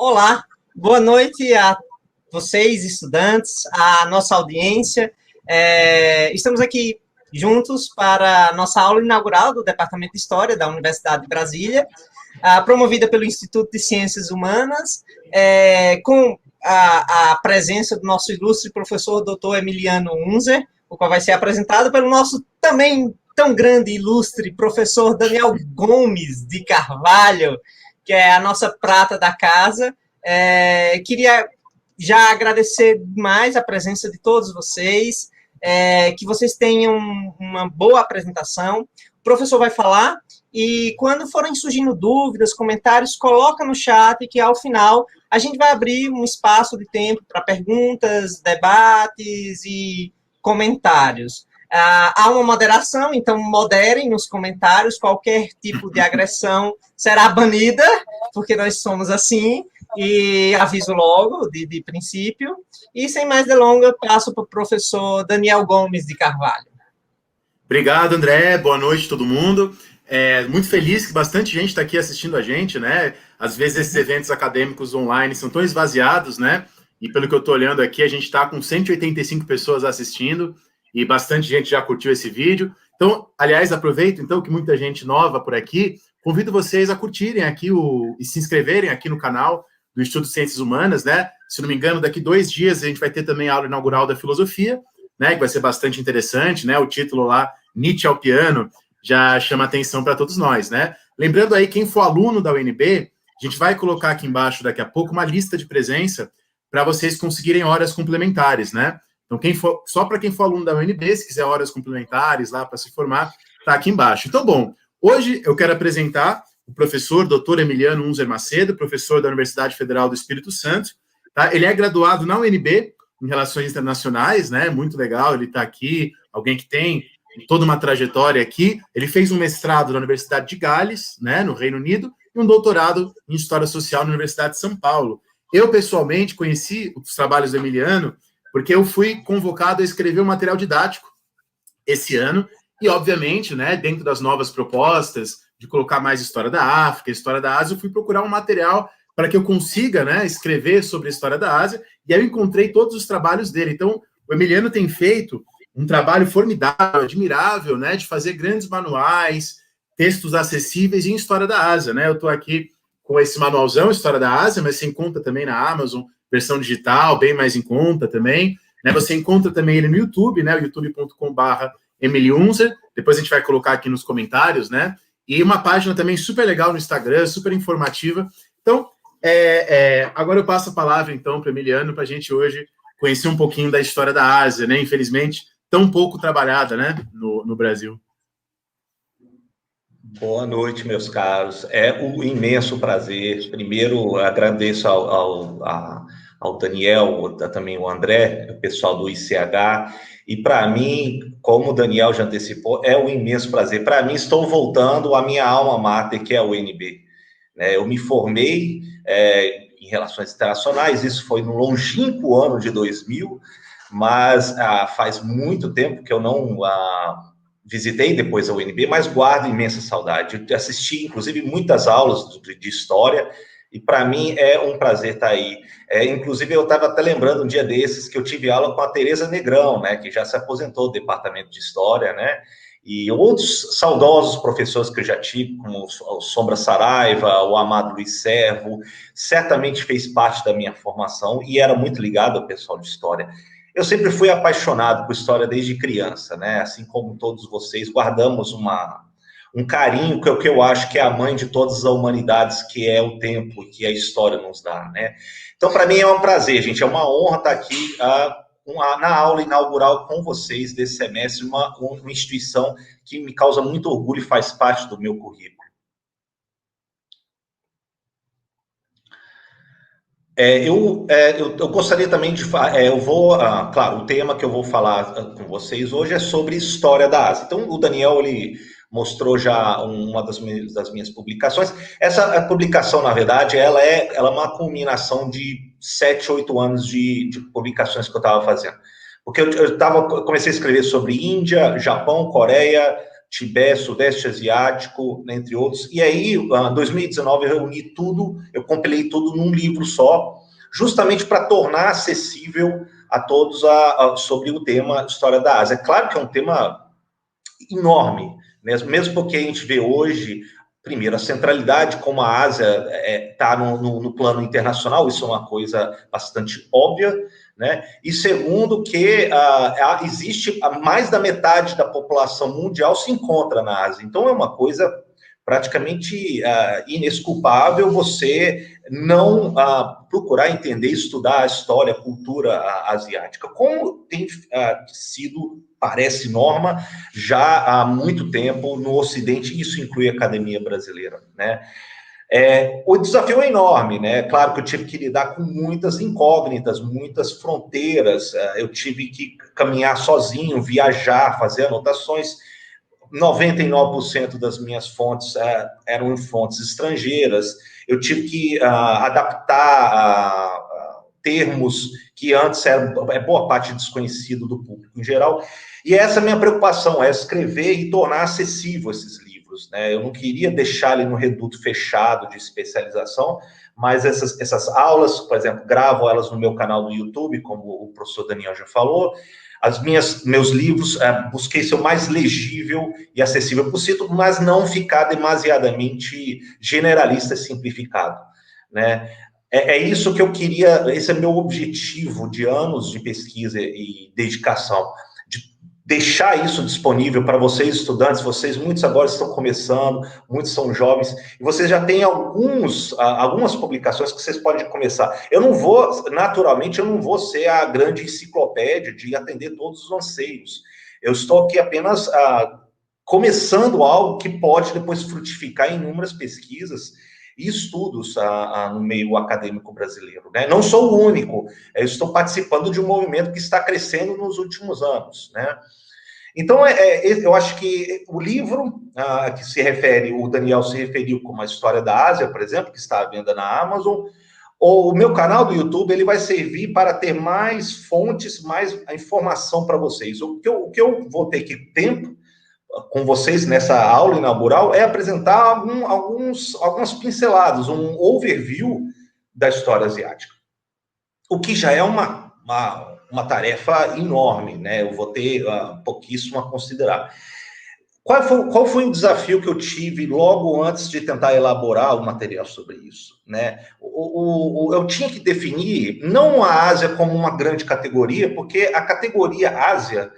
Olá, boa noite a vocês, estudantes, a nossa audiência. Estamos aqui juntos para a nossa aula inaugural do Departamento de História da Universidade de Brasília, promovida pelo Instituto de Ciências Humanas, com a presença do nosso ilustre professor Dr. Emiliano Unzer, o qual vai ser apresentado pelo nosso também tão grande e ilustre professor Daniel Gomes de Carvalho, que é a nossa prata da casa. Queria já agradecer demais a presença de todos vocês, que vocês tenham uma boa apresentação. O professor vai falar e quando forem surgindo dúvidas, comentários, coloca no chat que ao final a gente vai abrir um espaço de tempo para perguntas, debates e comentários. Há uma moderação, então moderem nos comentários, qualquer tipo de agressão será banida, porque nós somos assim, e aviso logo, de princípio. E sem mais delongas, passo para o professor Daniel Gomes de Carvalho. Obrigado, André. Boa noite, todo mundo. Muito feliz que bastante gente está aqui assistindo a gente, né? Às vezes esses eventos acadêmicos online são tão esvaziados, né? E pelo que eu estou olhando aqui, a gente está com 185 pessoas assistindo e bastante gente já curtiu esse vídeo. Então, aliás, aproveito então que muita gente nova por aqui, convido vocês a curtirem aqui e se inscreverem aqui no canal do Instituto de Ciências Humanas, né? Se não me engano, daqui 2 dias a gente vai ter também a aula inaugural da filosofia, né? Que vai ser bastante interessante, né? O título lá, Nietzsche ao piano, já chama atenção para todos nós, né? Lembrando aí, quem for aluno da UNB, a gente vai colocar aqui embaixo daqui a pouco uma lista de presença para vocês conseguirem horas complementares, né? Então, só para quem for aluno da UNB, se quiser horas complementares lá para se formar, está aqui embaixo. Então, bom, hoje eu quero apresentar o professor Dr. Emiliano Unzer Macedo, professor da Universidade Federal do Espírito Santo. Tá? Ele é graduado na UNB em Relações Internacionais, né? Muito legal, ele está aqui, alguém que tem toda uma trajetória aqui. Ele fez um mestrado na Universidade de Gales, né, no Reino Unido, e um doutorado em História Social na Universidade de São Paulo. Eu, pessoalmente, conheci os trabalhos do Emiliano porque eu fui convocado a escrever um material didático esse ano, e, obviamente, né, dentro das novas propostas de colocar mais história da África, história da Ásia, eu fui procurar um material para que eu consiga, né, escrever sobre a história da Ásia, e aí eu encontrei todos os trabalhos dele. Então, o Emiliano tem feito um trabalho formidável, admirável, né, de fazer grandes manuais, textos acessíveis em história da Ásia, né? Eu estou aqui com esse manualzão, História da Ásia, mas você encontra também na Amazon, versão digital, bem mais em conta também, né? Você encontra também ele no YouTube, né? youtube.com/emiliunzer, depois a gente vai colocar aqui nos comentários, né? E uma página também super legal no Instagram, super informativa. Então, agora eu passo a palavra, então, para o Emiliano, para a gente hoje conhecer um pouquinho da história da Ásia, né? Infelizmente, tão pouco trabalhada, né? No Brasil. Boa noite, meus caros. É um imenso prazer. Primeiro, agradeço ao Daniel, também o André, o pessoal do ICH. E para mim, como o Daniel já antecipou, é um imenso prazer. Para mim, estou voltando à minha alma mater, que é a UNB. Eu me formei em Relações Internacionais, isso foi no longínquo ano de 2000, mas faz muito tempo que eu não visitei depois a UNB, mas guardo imensa saudade. Eu assisti, inclusive, muitas aulas de história, e para mim é um prazer estar aí. Inclusive, eu estava até lembrando um dia desses que eu tive aula com a Tereza Negrão, né, que já se aposentou do Departamento de História, né, e outros saudosos professores que eu já tive, como o Sombra Saraiva, o Amado Luiz Servo, certamente fez parte da minha formação e era muito ligado ao pessoal de História. Eu sempre fui apaixonado por história desde criança, né? Assim como todos vocês, guardamos um carinho que eu acho que é a mãe de todas as humanidades, que é o tempo que a história nos dá, né? Então, para mim é um prazer, gente, é uma honra estar aqui na aula inaugural com vocês desse semestre, uma instituição que me causa muito orgulho e faz parte do meu currículo. Eu gostaria também de falar, claro, o tema que eu vou falar com vocês hoje é sobre história da Ásia. Então, o Daniel, ele mostrou já uma das minhas publicações. Essa publicação, na verdade, ela é uma culminação de 7, 8 anos de publicações que eu estava fazendo. Porque eu comecei a escrever sobre Índia, Japão, Coreia, Tibete, Sudeste Asiático, entre outros. E aí, em 2019, eu reuni tudo, eu compilei tudo num livro só, justamente para tornar acessível a todos sobre o tema História da Ásia. É claro que é um tema enorme, mesmo porque a gente vê hoje, primeiro, a centralidade como a Ásia está no plano internacional, isso é uma coisa bastante óbvia, né? E segundo, que existe mais da metade da população mundial se encontra na Ásia, então é uma coisa praticamente inesculpável você não procurar entender, estudar a história, a cultura asiática, como tem sido, parece norma, já há muito tempo no Ocidente, isso inclui a academia brasileira, né? O desafio é enorme, né? Claro que eu tive que lidar com muitas incógnitas, muitas fronteiras, eu tive que caminhar sozinho, viajar, fazer anotações. 99% das minhas fontes eram fontes estrangeiras, eu tive que adaptar termos que antes eram boa parte desconhecido do público em geral, e essa é a minha preocupação, é escrever e tornar acessível esses livros, né? Eu não queria deixar ele no reduto fechado de especialização, mas essas aulas, por exemplo, gravo elas no meu canal do YouTube, como o professor Daniel já falou. Meus livros, busquei ser o mais legível e acessível possível, mas não ficar demasiadamente generalista e simplificado, né? É isso que eu queria, esse é meu objetivo de anos de pesquisa e dedicação, de deixar isso disponível para vocês, estudantes, muitos agora estão começando, muitos são jovens, e vocês já têm algumas publicações que vocês podem começar. Naturalmente, eu não vou ser a grande enciclopédia de atender todos os anseios. Eu estou aqui apenas começando algo que pode depois frutificar em inúmeras pesquisas e estudos no meio acadêmico brasileiro, né? Não sou o único, eu estou participando de um movimento que está crescendo nos últimos anos, né? Então, eu acho que o livro que se refere, o Daniel se referiu como a História da Ásia, por exemplo, que está à venda na Amazon, ou o meu canal do YouTube, ele vai servir para ter mais fontes, mais informação para vocês. O que eu vou ter tempo com vocês nessa aula inaugural é apresentar algumas pinceladas, um overview da história asiática. O que já é uma tarefa enorme, né? Eu vou ter pouquíssimo a considerar. Qual foi o desafio que eu tive logo antes de tentar elaborar o material sobre isso, né? Eu tinha que definir não a Ásia como uma grande categoria, porque a categoria Ásia,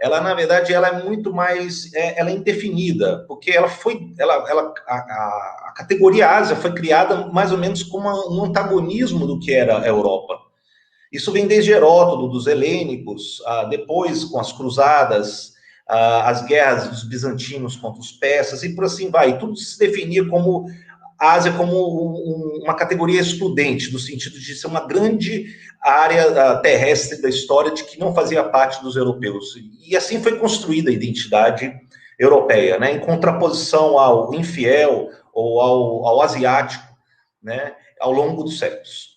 ela, na verdade, ela é muito mais, ela é indefinida, porque a categoria Ásia foi criada mais ou menos como um antagonismo do que era a Europa. Isso vem desde Heródoto, dos helênicos, depois com as cruzadas, as guerras dos bizantinos contra os persas, e por assim vai. Tudo se definia como a Ásia como uma categoria excludente, no sentido de ser uma grande área terrestre da história de que não fazia parte dos europeus. E assim foi construída a identidade europeia, né, em contraposição ao infiel ou ao asiático, né, ao longo dos séculos.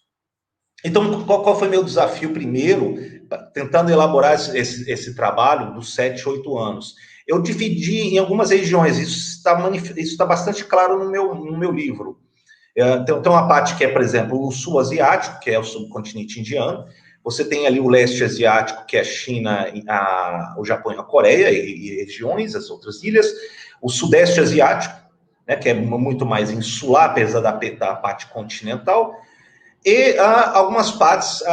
Então, qual foi meu desafio primeiro, tentando elaborar esse trabalho dos 7, 8 anos? Eu dividi em algumas regiões, isso está bastante claro no meu livro. Tem uma parte que é, por exemplo, o sul asiático, que é o subcontinente indiano. Você tem ali o leste asiático, que é a China, o Japão e a Coreia, e regiões, as outras ilhas. O sudeste asiático, né, que é muito mais insular, apesar da parte continental. E algumas partes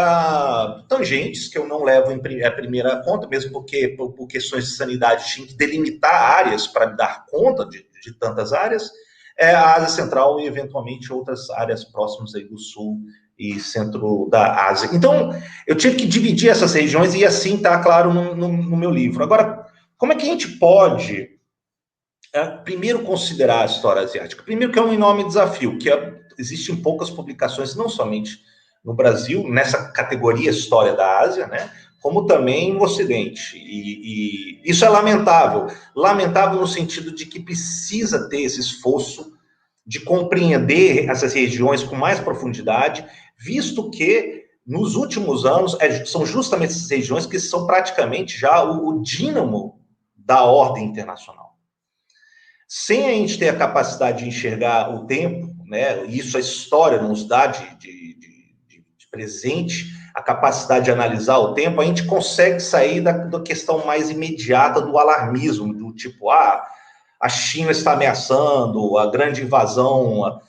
tangentes, que eu não levo em primeira conta, mesmo porque, por questões de sanidade, tinha que delimitar áreas para me dar conta de tantas áreas, a Ásia Central e, eventualmente, outras áreas próximas aí do Sul e Centro da Ásia. Então, eu tive que dividir essas regiões e, assim, está claro no meu livro. Agora, como é que a gente pode, primeiro, considerar a história asiática? Primeiro, que é um enorme desafio, que existem poucas publicações, não somente no Brasil, nessa categoria História da Ásia, né, como também no Ocidente. E isso é lamentável. Lamentável no sentido de que precisa ter esse esforço de compreender essas regiões com mais profundidade, visto que, nos últimos anos, são justamente essas regiões que são praticamente já o dínamo da ordem internacional. sem a gente ter a capacidade de enxergar o tempo, né? Isso a história nos dá de presente, a capacidade de analisar o tempo, a gente consegue sair da questão mais imediata do alarmismo, do tipo, a China está ameaçando, a grande invasão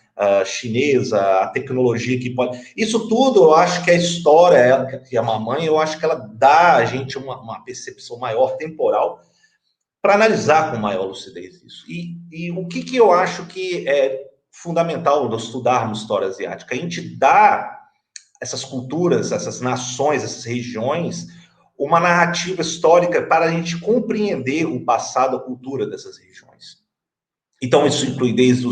chinesa, a tecnologia que pode... Isso tudo, eu acho que a história, que a mamãe, eu acho que ela dá a gente uma percepção maior, temporal, para analisar com maior lucidez isso. E o que eu acho que é fundamental nós estudarmos história asiática? A gente dá essas culturas, essas nações, essas regiões, uma narrativa histórica para a gente compreender o passado, a cultura dessas regiões. Então, isso inclui desde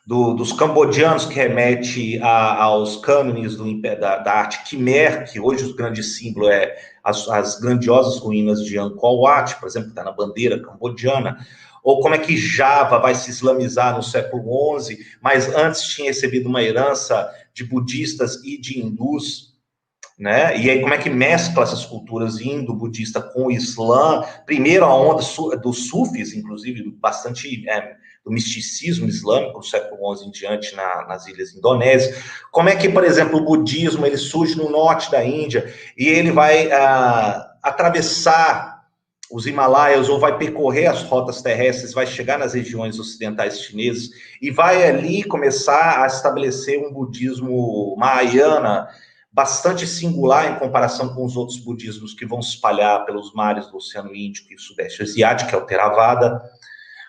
dos cambodianos, que remete aos cânones da arte Khmer, que hoje o grande símbolo é as grandiosas ruínas de Angkor Wat, por exemplo, que está na bandeira cambodiana, ou como é que Java vai se islamizar no século XI, mas antes tinha recebido uma herança de budistas e de hindus, né? E aí como é que mescla essas culturas indo-budista com o Islã? Primeiro a onda dos sufis, inclusive, bastante do misticismo islâmico do século XI em diante nas ilhas indonésias. Como é que, por exemplo, o budismo ele surge no norte da Índia e ele vai atravessar os Himalaias ou vai percorrer as rotas terrestres, vai chegar nas regiões ocidentais chinesas e vai ali começar a estabelecer um budismo mahayana bastante singular em comparação com os outros budismos que vão se espalhar pelos mares do Oceano Índico e Sudeste Asiático, que é o Theravada.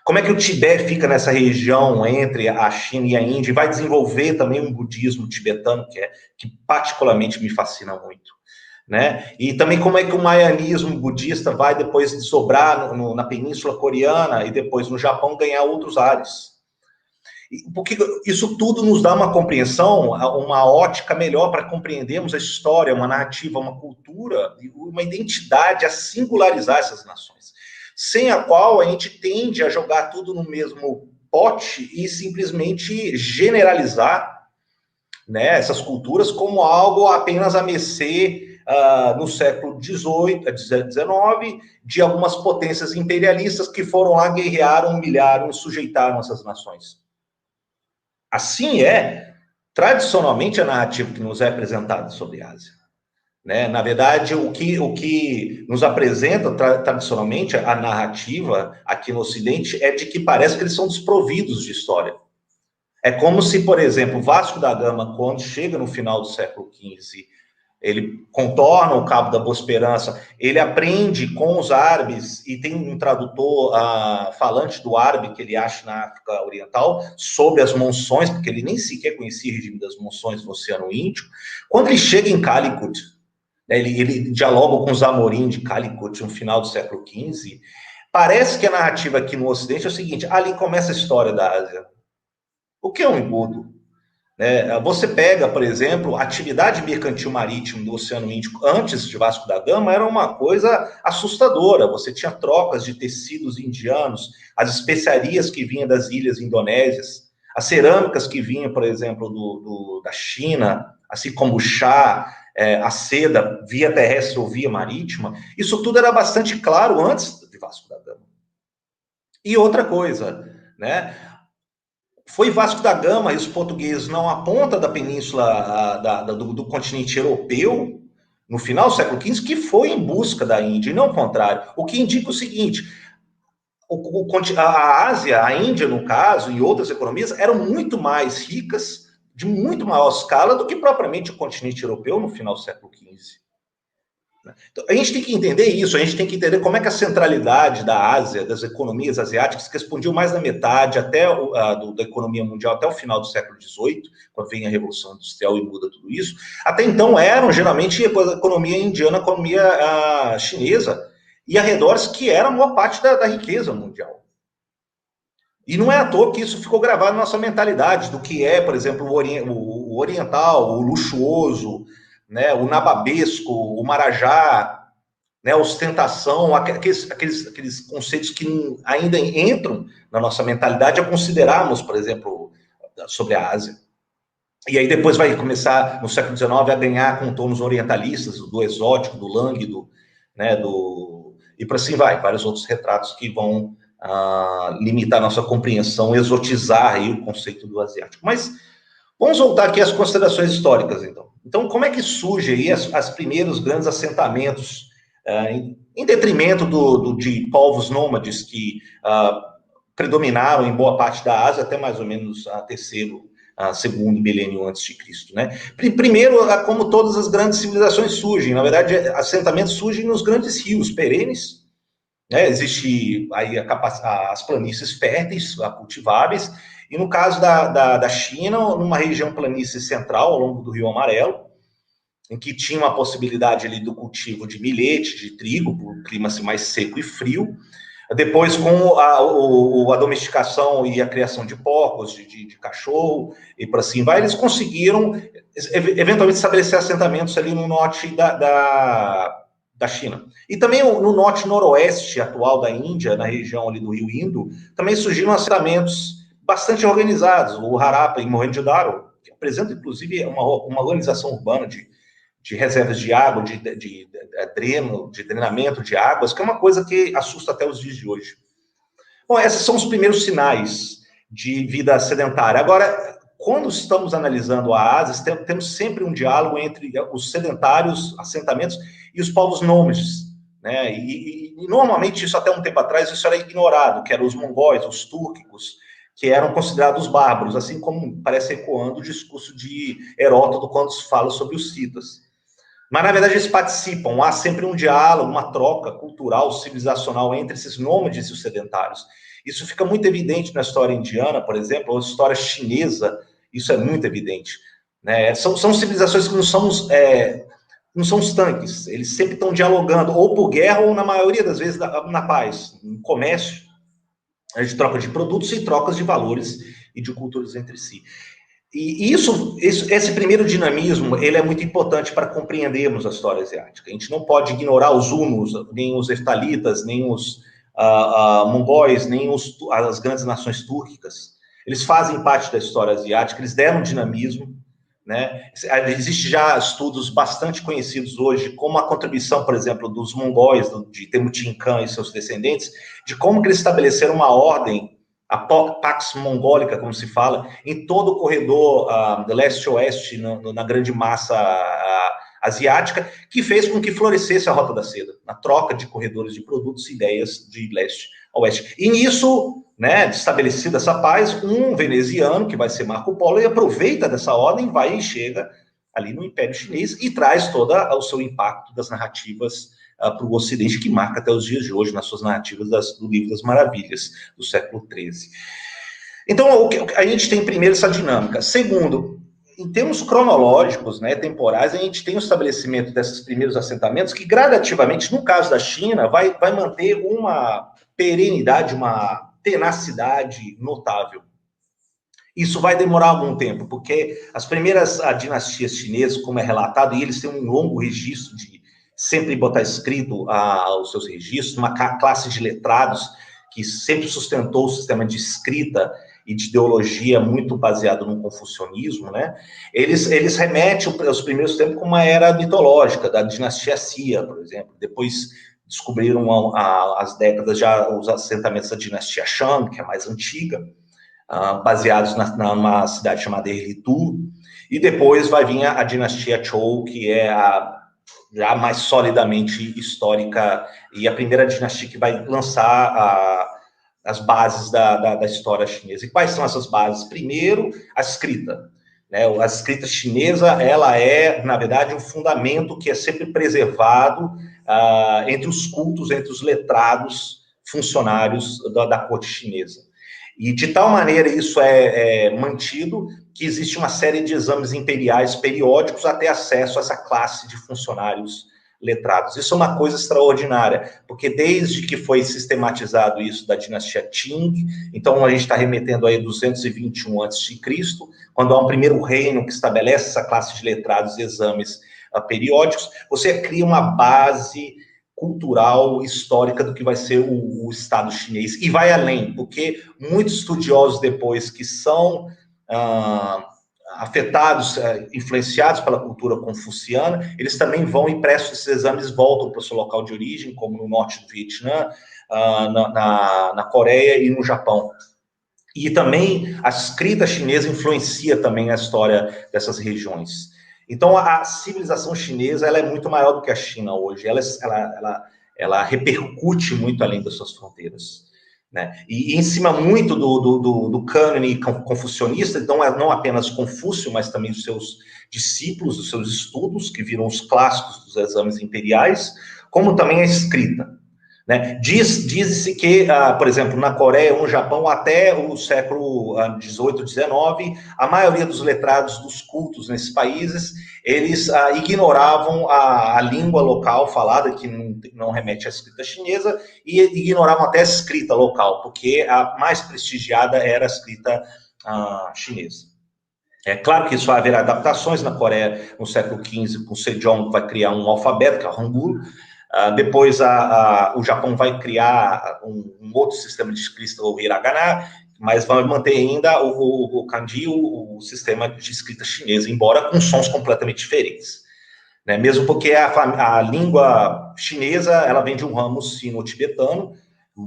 Como é que o Tibete fica nessa região entre a China e a Índia e vai desenvolver também um budismo tibetano que particularmente me fascina muito, né? E também como é que o maianismo budista vai depois desdobrar na Península Coreana e depois no Japão ganhar outros ares. Porque isso tudo nos dá uma compreensão, uma ótica melhor para compreendermos a história, uma narrativa, uma cultura, uma identidade a singularizar essas nações, sem a qual a gente tende a jogar tudo no mesmo pote e simplesmente generalizar, né, essas culturas como algo apenas a mercê no século XVIII, XIX, de algumas potências imperialistas que foram lá, guerrearam, humilharam e sujeitaram essas nações. Assim tradicionalmente, a narrativa que nos é apresentada sobre a Ásia. Né? Na verdade, o que nos apresenta tradicionalmente a narrativa aqui no Ocidente é de que parece que eles são desprovidos de história. É como se, por exemplo, Vasco da Gama, quando chega no final do século XV, ele contorna o Cabo da Boa Esperança, ele aprende com os árabes, e tem um tradutor falante do árabe que ele acha na África Oriental, sobre as monções, porque ele nem sequer conhecia o regime das monções no Oceano Índico. Quando ele chega em Calicut, ele dialoga com os Amorim de Calicut no final do século XV, parece que a narrativa aqui no Ocidente é o seguinte: ali começa a história da Ásia. O que é um embudo? Você pega, por exemplo, a atividade mercantil marítima do Oceano Índico antes de Vasco da Gama era uma coisa assustadora. Você tinha trocas de tecidos indianos, as especiarias que vinham das ilhas indonésias, as cerâmicas que vinham, por exemplo, da China, assim como o chá, a seda, via terrestre ou via marítima. Isso tudo era bastante claro antes de Vasco da Gama. E outra coisa, né? Foi Vasco da Gama e os portugueses não a ponta da península do continente europeu, no final do século XV, que foi em busca da Índia, e não o contrário. O que indica o seguinte: a Ásia, a Índia, no caso, e outras economias, eram muito mais ricas, de muito maior escala, do que propriamente o continente europeu no final do século XV. Então, a gente tem que entender isso, a gente tem que entender como é que a centralidade da Ásia, das economias asiáticas, que expandiu mais da metade até da economia mundial até o final do século XVIII, quando vem a Revolução Industrial e muda tudo isso, até então eram geralmente a economia indiana, a economia chinesa, e arredores que era a maior parte da riqueza mundial. E não é à toa que isso ficou gravado na nossa mentalidade, do que é, por exemplo, o oriental, o luxuoso, né, o nababesco, o marajá, né, a ostentação, aqueles conceitos que ainda entram na nossa mentalidade a considerarmos, por exemplo, sobre a Ásia. E aí depois vai começar, no século XIX, a ganhar contornos orientalistas, do exótico, do lânguido, né, e por assim vai, vários outros retratos que vão limitar nossa compreensão, exotizar aí o conceito do asiático. Mas vamos voltar aqui às considerações históricas, então. Então, como é que surge aí as primeiros grandes assentamentos, em detrimento de povos nômades que predominaram em boa parte da Ásia até mais ou menos segundo milênio antes de Cristo, né? Primeiro, como todas as grandes civilizações surgem, na verdade, assentamentos surgem nos grandes rios perenes, né? Existe aí as planícies férteis, cultiváveis, e no caso da China, numa região planície central, ao longo do Rio Amarelo, em que tinha uma possibilidade ali do cultivo de milhete, de trigo, por um clima assim, mais seco e frio. Depois, com a domesticação e a criação de porcos, de cachorro, e por assim vai, eles conseguiram, eventualmente, estabelecer assentamentos ali no norte da China. E também no norte-noroeste atual da Índia, na região ali do Rio Indo, também surgiram assentamentos bastante organizados. O Harappa e Mohenjo-Daro, que apresenta, inclusive, uma organização urbana de reservas de água, de drenamento de águas, que é uma coisa que assusta até os dias de hoje. Bom, esses são os primeiros sinais de vida sedentária. Agora, quando estamos analisando a Ásia, temos sempre um diálogo entre os sedentários, assentamentos, e os povos nômades, né? E normalmente, isso até um tempo atrás, isso era ignorado, que eram os mongóis, os túrquicos, que eram considerados bárbaros, assim como parece ecoando o discurso de Heródoto quando se fala sobre os citas. Mas, na verdade, eles participam. Há sempre um diálogo, uma troca cultural, civilizacional entre esses nômades e os sedentários. Isso fica muito evidente na história indiana, por exemplo, ou na história chinesa, isso é muito evidente, né? São civilizações que não são os tanques, eles sempre estão dialogando, ou por guerra, ou, na maioria das vezes, na paz, no comércio, de troca de produtos e trocas de valores e de culturas entre si. E esse primeiro dinamismo, ele é muito importante para compreendermos a história asiática. A gente não pode ignorar os hunos, nem os heftalitas, nem os mongóis, nem as grandes nações túrquicas. Eles fazem parte da história asiática, eles deram dinamismo, né? Existem já estudos bastante conhecidos hoje, como a contribuição, por exemplo, dos mongóis, de Temujin Khan e seus descendentes, de como que eles estabeleceram uma ordem, a Pax Mongólica, como se fala, em todo o corredor leste-oeste, na grande massa asiática, que fez com que florescesse a Rota da Seda, na troca de corredores de produtos e ideias de leste a oeste. E nisso, né, estabelecida essa paz, um veneziano, que vai ser Marco Polo, e aproveita dessa ordem, vai e chega ali no Império Chinês e traz todo o seu impacto das narrativas para o Ocidente, que marca até os dias de hoje nas suas narrativas do Livro das Maravilhas, do século XIII. Então, a gente tem primeiro essa dinâmica. Segundo, em termos cronológicos, né, temporais, a gente tem o estabelecimento desses primeiros assentamentos que, gradativamente, no caso da China, vai manter uma perenidade, uma tenacidade notável. Isso vai demorar algum tempo, porque as primeiras dinastias chinesas, como é relatado, e eles têm um longo registro de sempre botar escrito os seus registros, uma classe de letrados que sempre sustentou o sistema de escrita e de ideologia muito baseado no confucionismo, né? Eles remetem aos primeiros tempos como uma era mitológica, da dinastia Xia, por exemplo. Depois descobriram as décadas já os assentamentos da dinastia Shang, que é mais antiga, baseados numa cidade chamada Erlitu, e depois vai vir a dinastia Zhou, que é já mais solidamente histórica, e a primeira dinastia que vai lançar as bases da história chinesa. E quais são essas bases? Primeiro, a escrita. Né? A escrita chinesa, ela é, na verdade, um fundamento que é sempre preservado entre os cultos, entre os letrados funcionários da corte chinesa. E de tal maneira isso é mantido que existe uma série de exames imperiais periódicos até acesso a essa classe de funcionários letrados. Isso é uma coisa extraordinária, porque desde que foi sistematizado isso da dinastia Qing, então a gente está remetendo aí 221 a.C., quando há um primeiro reino que estabelece essa classe de letrados e exames periódicos, você cria uma base cultural, histórica do que vai ser o Estado chinês. E vai além, porque muitos estudiosos depois que são afetados, influenciados pela cultura confuciana, eles também vão e prestam esses exames, voltam para o seu local de origem, como no norte do Vietnã, na Coreia e no Japão. E também a escrita chinesa influencia também a história dessas regiões. Então, a civilização chinesa ela é muito maior do que a China hoje. Ela repercute muito além das suas fronteiras, né? E em cima muito do cânone confucionista, então não apenas Confúcio, mas também os seus discípulos, os seus estudos, que viram os clássicos dos exames imperiais, como também a escrita. Né? Diz-se que, por exemplo, na Coreia ou no Japão, até o século XVIII, XIX, a maioria dos letrados dos cultos nesses países, eles ignoravam a língua local falada, que não remete à escrita chinesa, e ignoravam até a escrita local, porque a mais prestigiada era a escrita chinesa. É claro que isso vai haver adaptações na Coreia no século XV, com Sejong vai criar um alfabeto, que é o Hangul. Depois o Japão vai criar um outro sistema de escrita, o hiragana, mas vai manter ainda o kanji, o sistema de escrita chinesa, embora com sons completamente diferentes. Né? Mesmo porque a língua chinesa ela vem de um ramo sino-tibetano,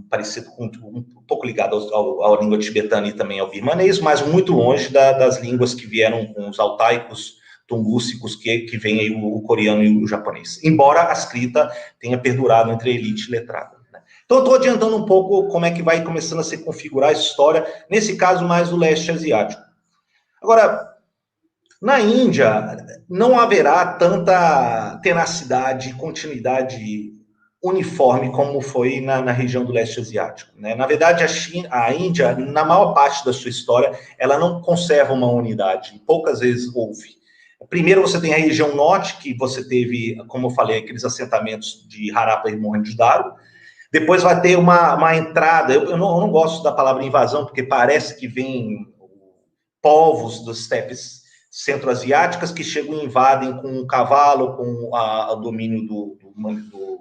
parecido com um pouco ligado à língua tibetana e também ao birmanês, mas muito longe das línguas que vieram com os altaicos, tungúsicos, que vem aí o coreano e o japonês. Embora a escrita tenha perdurado entre a elite letrada. Né? Então, eu estou adiantando um pouco como é que vai começando a se configurar a história, nesse caso mais do leste asiático. Agora, na Índia, não haverá tanta tenacidade e continuidade uniforme como foi na região do leste asiático. Né? Na verdade, a Índia, na maior parte da sua história, ela não conserva uma unidade, poucas vezes houve. Primeiro, você tem a região norte, que você teve, como eu falei, aqueles assentamentos de Harappa e Mohenjo-Daro. Depois vai ter uma entrada, eu não gosto da palavra invasão, porque parece que vem povos das estepes centro-asiáticas que chegam e invadem com o cavalo, com o domínio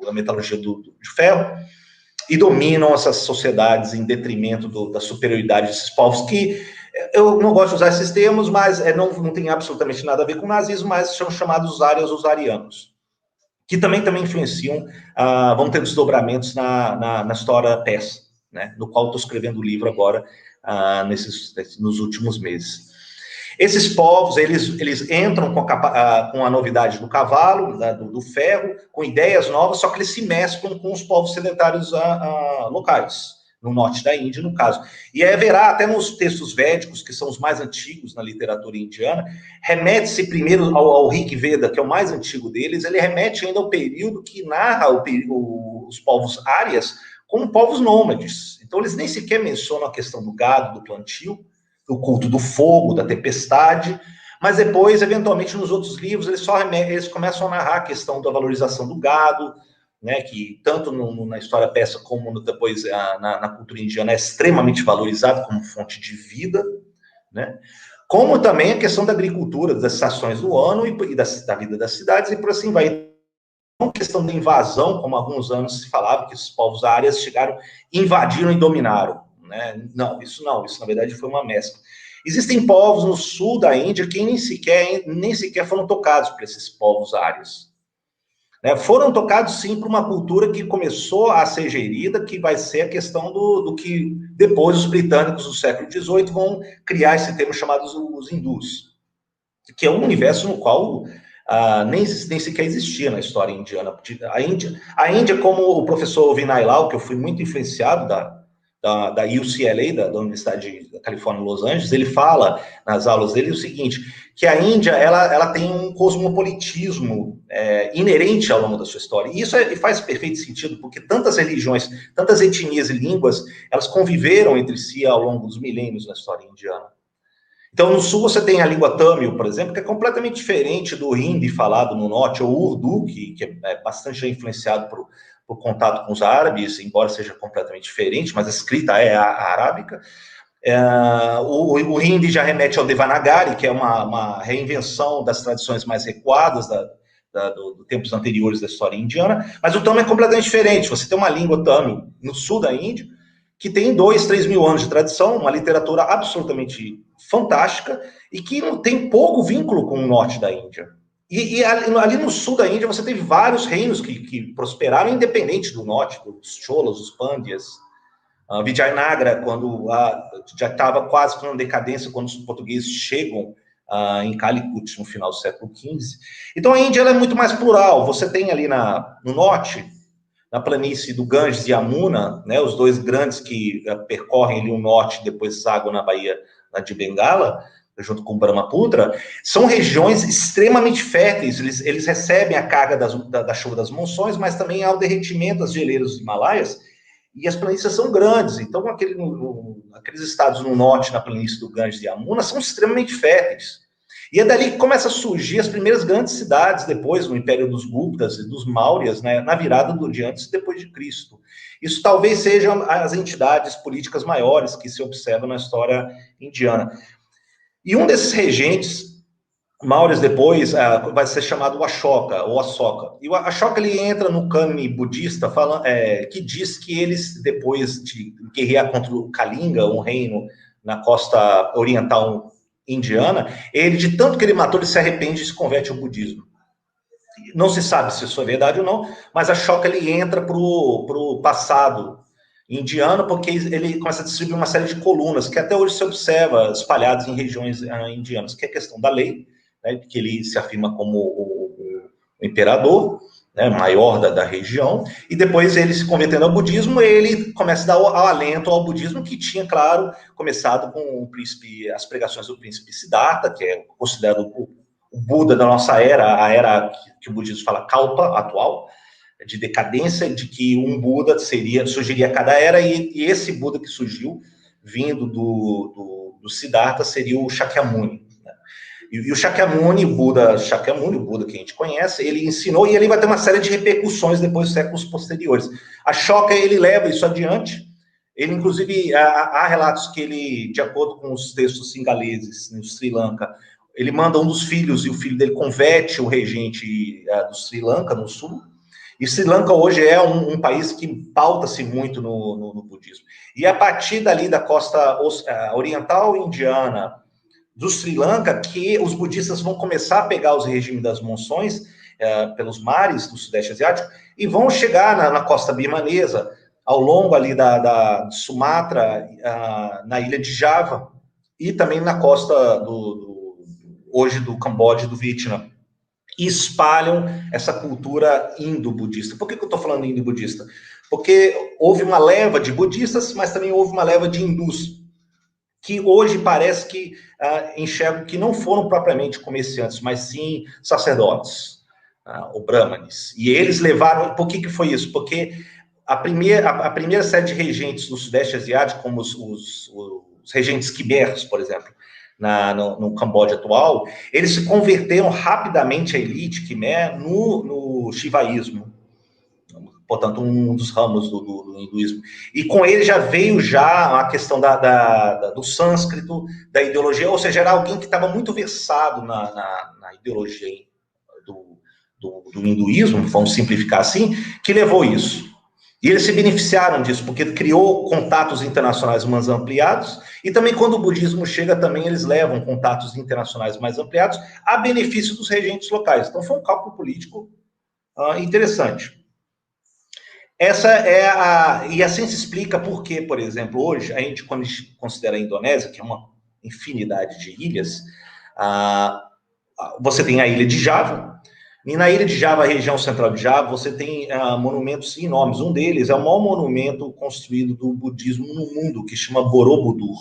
da metalurgia de ferro, e dominam essas sociedades em detrimento da superioridade desses povos que... Eu não gosto de usar esses termos, mas não tem absolutamente nada a ver com o nazismo, mas são chamados árias ou arianos, que também influenciam, vão ter desdobramentos na história persa, né, do qual estou escrevendo o livro agora, nos últimos meses. Esses povos, eles entram com a novidade do cavalo, do ferro, com ideias novas, só que eles se mesclam com os povos sedentários locais, no norte da Índia, no caso. E haverá, até nos textos védicos, que são os mais antigos na literatura indiana, remete-se primeiro ao Rig Veda, que é o mais antigo deles, ele remete ainda ao período que narra os povos árias como povos nômades. Então, eles nem sequer mencionam a questão do gado, do plantio, do culto do fogo, da tempestade, mas depois, eventualmente, nos outros livros, eles começam a narrar a questão da valorização do gado, né, que tanto na história persa como depois na cultura indiana é extremamente valorizado como fonte de vida, né, como também a questão da agricultura, das estações do ano e da vida das cidades, e por assim vai. Não questão da invasão, como há alguns anos se falava, que esses povos árias chegaram, invadiram e dominaram. Né? Não, isso na verdade foi uma mescla. Existem povos no sul da Índia que nem sequer foram tocados por esses povos ários. Foram tocados, sim, por uma cultura que começou a ser gerida, que vai ser a questão do que depois os britânicos do século XVIII vão criar esse termo chamado os hindus, que é um universo no qual nem sequer existia na história indiana. A Índia, como o professor Vinay Lal, que eu fui muito influenciado da UCLA, da Universidade da Califórnia, Los Angeles, ele fala nas aulas dele o seguinte, que a Índia ela tem um cosmopolitismo inerente ao longo da sua história. E isso faz perfeito sentido, porque tantas religiões, tantas etnias e línguas, elas conviveram entre si ao longo dos milênios na história indiana. Então, no sul você tem a língua tâmil, por exemplo, que é completamente diferente do hindi falado no norte, ou o urdu, que é bastante influenciado por contato com os árabes, embora seja completamente diferente, mas a escrita é a arábica. O hindi já remete ao Devanagari, que é uma reinvenção das tradições mais recuadas dos tempos anteriores da história indiana, mas o tâmil é completamente diferente. Você tem uma língua tâmil no sul da Índia, que tem 2, 3 mil anos de tradição, uma literatura absolutamente fantástica, e que não tem pouco vínculo com o norte da Índia. E ali no sul da Índia você teve vários reinos que prosperaram, independente do norte, dos Cholas, dos Pandya's. Vijayanagara, quando já estava quase com uma decadência, quando os portugueses chegam em Calicut, no final do século XV. Então a Índia ela é muito mais plural. Você tem ali no norte, na planície do Ganges e Yamuna, né, os dois grandes que percorrem ali o norte e depois desaguam na Baía de Bengala, junto com Brahmaputra, são regiões extremamente férteis. Eles recebem a carga da chuva das monções, mas também há o derretimento das geleiras dos Himalaias, e as planícies são grandes. Então, aqueles estados no norte, na planície do Ganges e Yamuna, são extremamente férteis. E é dali que começam a surgir as primeiras grandes cidades, depois, no Império dos Guptas e dos Mauryas, né, na virada de antes e depois de Cristo. Isso talvez sejam as entidades políticas maiores que se observam na história indiana. E um desses regentes, Mauryas depois, vai ser chamado Ashoka, ou Asoka. E o Ashoka, ele entra no cânone budista, que diz que eles, depois de guerrear contra o Kalinga, um reino na costa oriental indiana, de tanto que ele matou, ele se arrepende e se converte ao budismo. Não se sabe se isso é verdade ou não, mas Ashoka, ele entra para o passado indiano, porque ele começa a distribuir uma série de colunas, que até hoje se observa espalhadas em regiões indianas, que é a questão da lei, né, que ele se afirma como o imperador, né, maior da região, e depois ele se convertendo ao budismo, ele começa a dar o alento ao budismo, que tinha, claro, começado com as pregações do príncipe Siddhartha, que é considerado o Buda da nossa era, a era que o budismo fala Kalpa, atual, de decadência, de que um Buda surgiria a cada era, e esse Buda que surgiu, vindo do Siddhartha, seria o Shakyamuni. Né? E o Shakyamuni, o Buda que a gente conhece, ele ensinou, e ele vai ter uma série de repercussões depois dos séculos posteriores. Ashoka, ele leva isso adiante. Ele, inclusive, há relatos que ele, de acordo com os textos singaleses no Sri Lanka, ele manda um dos filhos, e o filho dele converte o regente do Sri Lanka, no sul. E Sri Lanka hoje é um país que pauta-se muito no budismo. E a partir dali da costa oriental indiana do Sri Lanka, que os budistas vão começar a pegar os regimes das monções pelos mares do Sudeste Asiático e vão chegar na costa birmanesa, ao longo ali de Sumatra, na ilha de Java, e também na costa hoje do Camboja e do Vietnã. E espalham essa cultura indo-budista. Por que eu estou falando indo-budista? Porque houve uma leva de budistas, mas também houve uma leva de hindus, que hoje parece que enxergam que não foram propriamente comerciantes, mas sim sacerdotes, ou brahmanes. E eles levaram... Por que foi isso? Porque a primeira série de regentes do Sudeste Asiático, como os regentes Khmers, por exemplo, no Camboja atual, eles se converteram rapidamente à elite Khmer no Shivaísmo, portanto, um dos ramos do hinduísmo. E com ele já veio a questão do sânscrito, da ideologia, ou seja, era alguém que estava muito versado na ideologia do hinduísmo, vamos simplificar assim, que levou isso. E eles se beneficiaram disso, porque criou contatos internacionais mais ampliados, e também quando o budismo chega, também eles levam contatos internacionais mais ampliados a benefício dos regentes locais. Então foi um cálculo político interessante. E assim se explica por que, por exemplo, hoje, quando a gente considera a Indonésia, que é uma infinidade de ilhas, você tem a ilha de Java. E na ilha de Java, a região central de Java, você tem monumentos enormes. Um deles é o maior monumento construído do budismo no mundo, que chama Borobudur.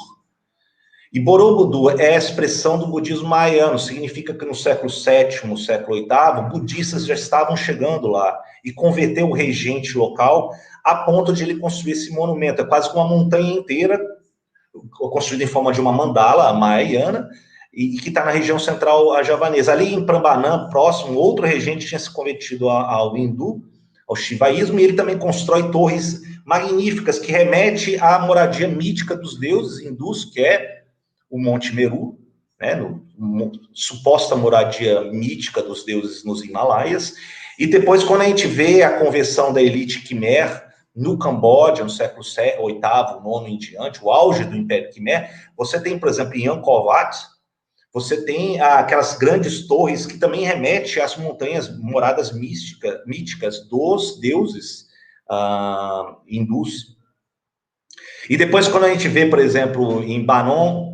E Borobudur é a expressão do budismo mahayano. Significa que no século VII, século VIII, budistas já estavam chegando lá e converteu o regente local a ponto de ele construir esse monumento. É quase como uma montanha inteira, construída em forma de uma mandala mahayana, e que está na região central javanesa. Ali em Prambanan, próximo, outro regente tinha se convertido ao hindu, ao shivaísmo, e ele também constrói torres magníficas que remete à moradia mítica dos deuses hindus, que é o Monte Meru, né, suposta moradia mítica dos deuses nos Himalaias. E depois, quando a gente vê a conversão da elite Khmer no Camboja, no século VIII, IX em diante, o auge do Império Khmer, você tem, por exemplo, em Angkor Wat, você tem aquelas grandes torres que também remete às montanhas, moradas míticas dos deuses hindus. E depois, quando a gente vê, por exemplo, em Banon,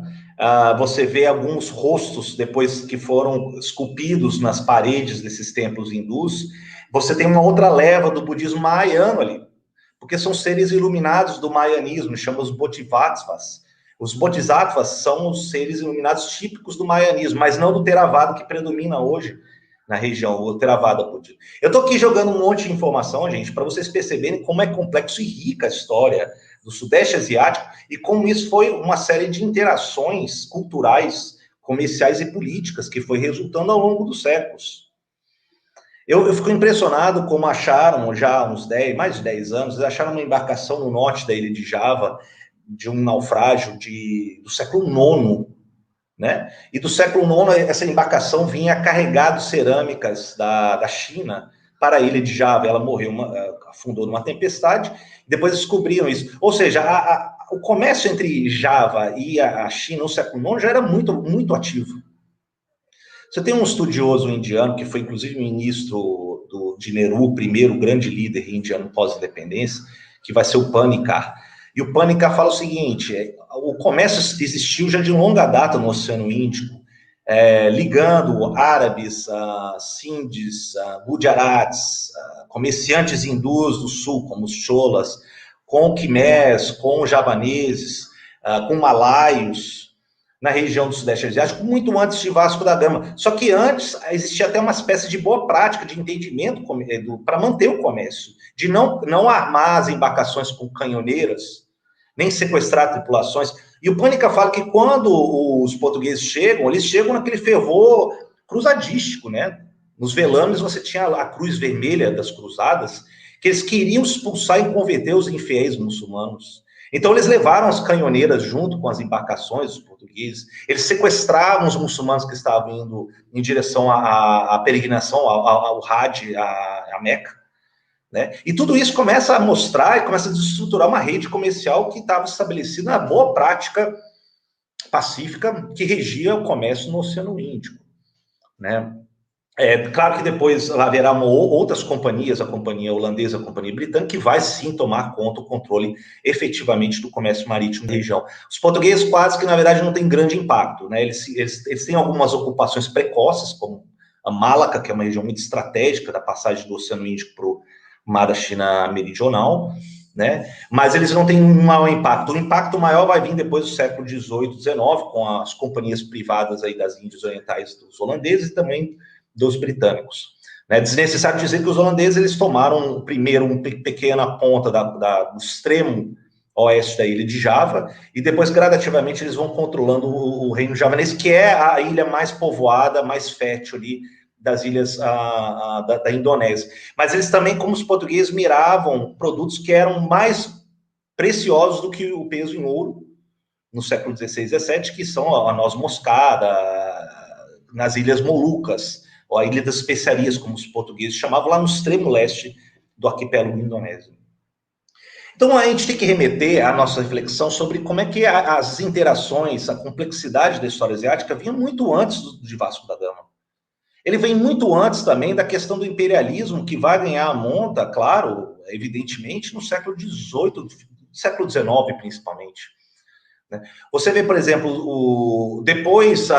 você vê alguns rostos, depois que foram esculpidos nas paredes desses templos hindus, você tem uma outra leva do budismo mahayano ali, porque são seres iluminados do mayanismo, chamam os bodhisattvas. Os bodhisattvas são os seres iluminados típicos do mayanismo, mas não do Theravada que predomina hoje na região, o Theravada budista. Eu estou aqui jogando um monte de informação, gente, para vocês perceberem como é complexo e rica a história do Sudeste Asiático e como isso foi uma série de interações culturais, comerciais e políticas que foi resultando ao longo dos séculos. Eu fico impressionado como acharam já há mais de 10 anos, eles acharam uma embarcação no norte da ilha de Java, de um naufrágio do século IX, né? E do século IX, essa embarcação vinha carregada de cerâmicas da China para a ilha de Java. Ela morreu, afundou numa tempestade, depois descobriram isso. Ou seja, o comércio entre Java e a China no século IX já era muito, muito ativo. Você tem um estudioso indiano, que foi inclusive ministro de Nehru, o primeiro grande líder indiano pós-independência, que vai ser o Panikkar. E o Panikkar fala o seguinte, o comércio existiu já de longa data no Oceano Índico, ligando árabes, sindhis, gujarats, comerciantes hindus do sul, como os cholas, com quimés, com javaneses, com malaios, na região do Sudeste Asiático, muito antes de Vasco da Gama. Só que antes existia até uma espécie de boa prática, de entendimento para manter o comércio, de não armar as embarcações com canhoneiras, nem sequestrar tripulações. E o Panikkar fala que quando os portugueses chegam, eles chegam naquele fervor cruzadístico, né? Nos velames você tinha a cruz vermelha das cruzadas, que eles queriam expulsar e converter os infiéis muçulmanos. Então, eles levaram as canhoneiras junto com as embarcações dos portugueses, eles sequestravam os muçulmanos que estavam indo em direção à peregrinação, ao Hajj, à Meca, né? E tudo isso começa a mostrar e começa a desestruturar uma rede comercial que estava estabelecida na boa prática pacífica que regia o comércio no Oceano Índico, né? Claro que depois haverá outras companhias, a companhia holandesa, a companhia britânica, que vai sim tomar conta, o controle efetivamente do comércio marítimo da região. Os portugueses quase que, na verdade, não têm grande impacto, né? Eles têm algumas ocupações precoces, como a Malaca, que é uma região muito estratégica da passagem do Oceano Índico para o Mar da China Meridional, né? Mas eles não têm um maior impacto. O impacto maior vai vir depois do século XVIII, XIX, com as companhias privadas aí das Índias Orientais dos holandeses e também dos britânicos. É desnecessário dizer que os holandeses eles tomaram primeiro uma pequena ponta do extremo oeste da ilha de Java e depois gradativamente eles vão controlando o reino javanês, que é a ilha mais povoada, mais fértil ali das ilhas da Indonésia. Mas eles também, como os portugueses, miravam produtos que eram mais preciosos do que o peso em ouro no século XVI e XVII, que são a noz moscada, nas Ilhas Molucas, ou a Ilha das Especiarias, como os portugueses chamavam, lá no extremo leste do arquipélago indonésio. Então, a gente tem que remeter a nossa reflexão sobre como é que as interações, a complexidade da história asiática vinha muito antes de Vasco da Gama. Ele vem muito antes também da questão do imperialismo, que vai ganhar a monta, claro, evidentemente, no século XVIII, século XIX, principalmente. Você vê, por exemplo, depois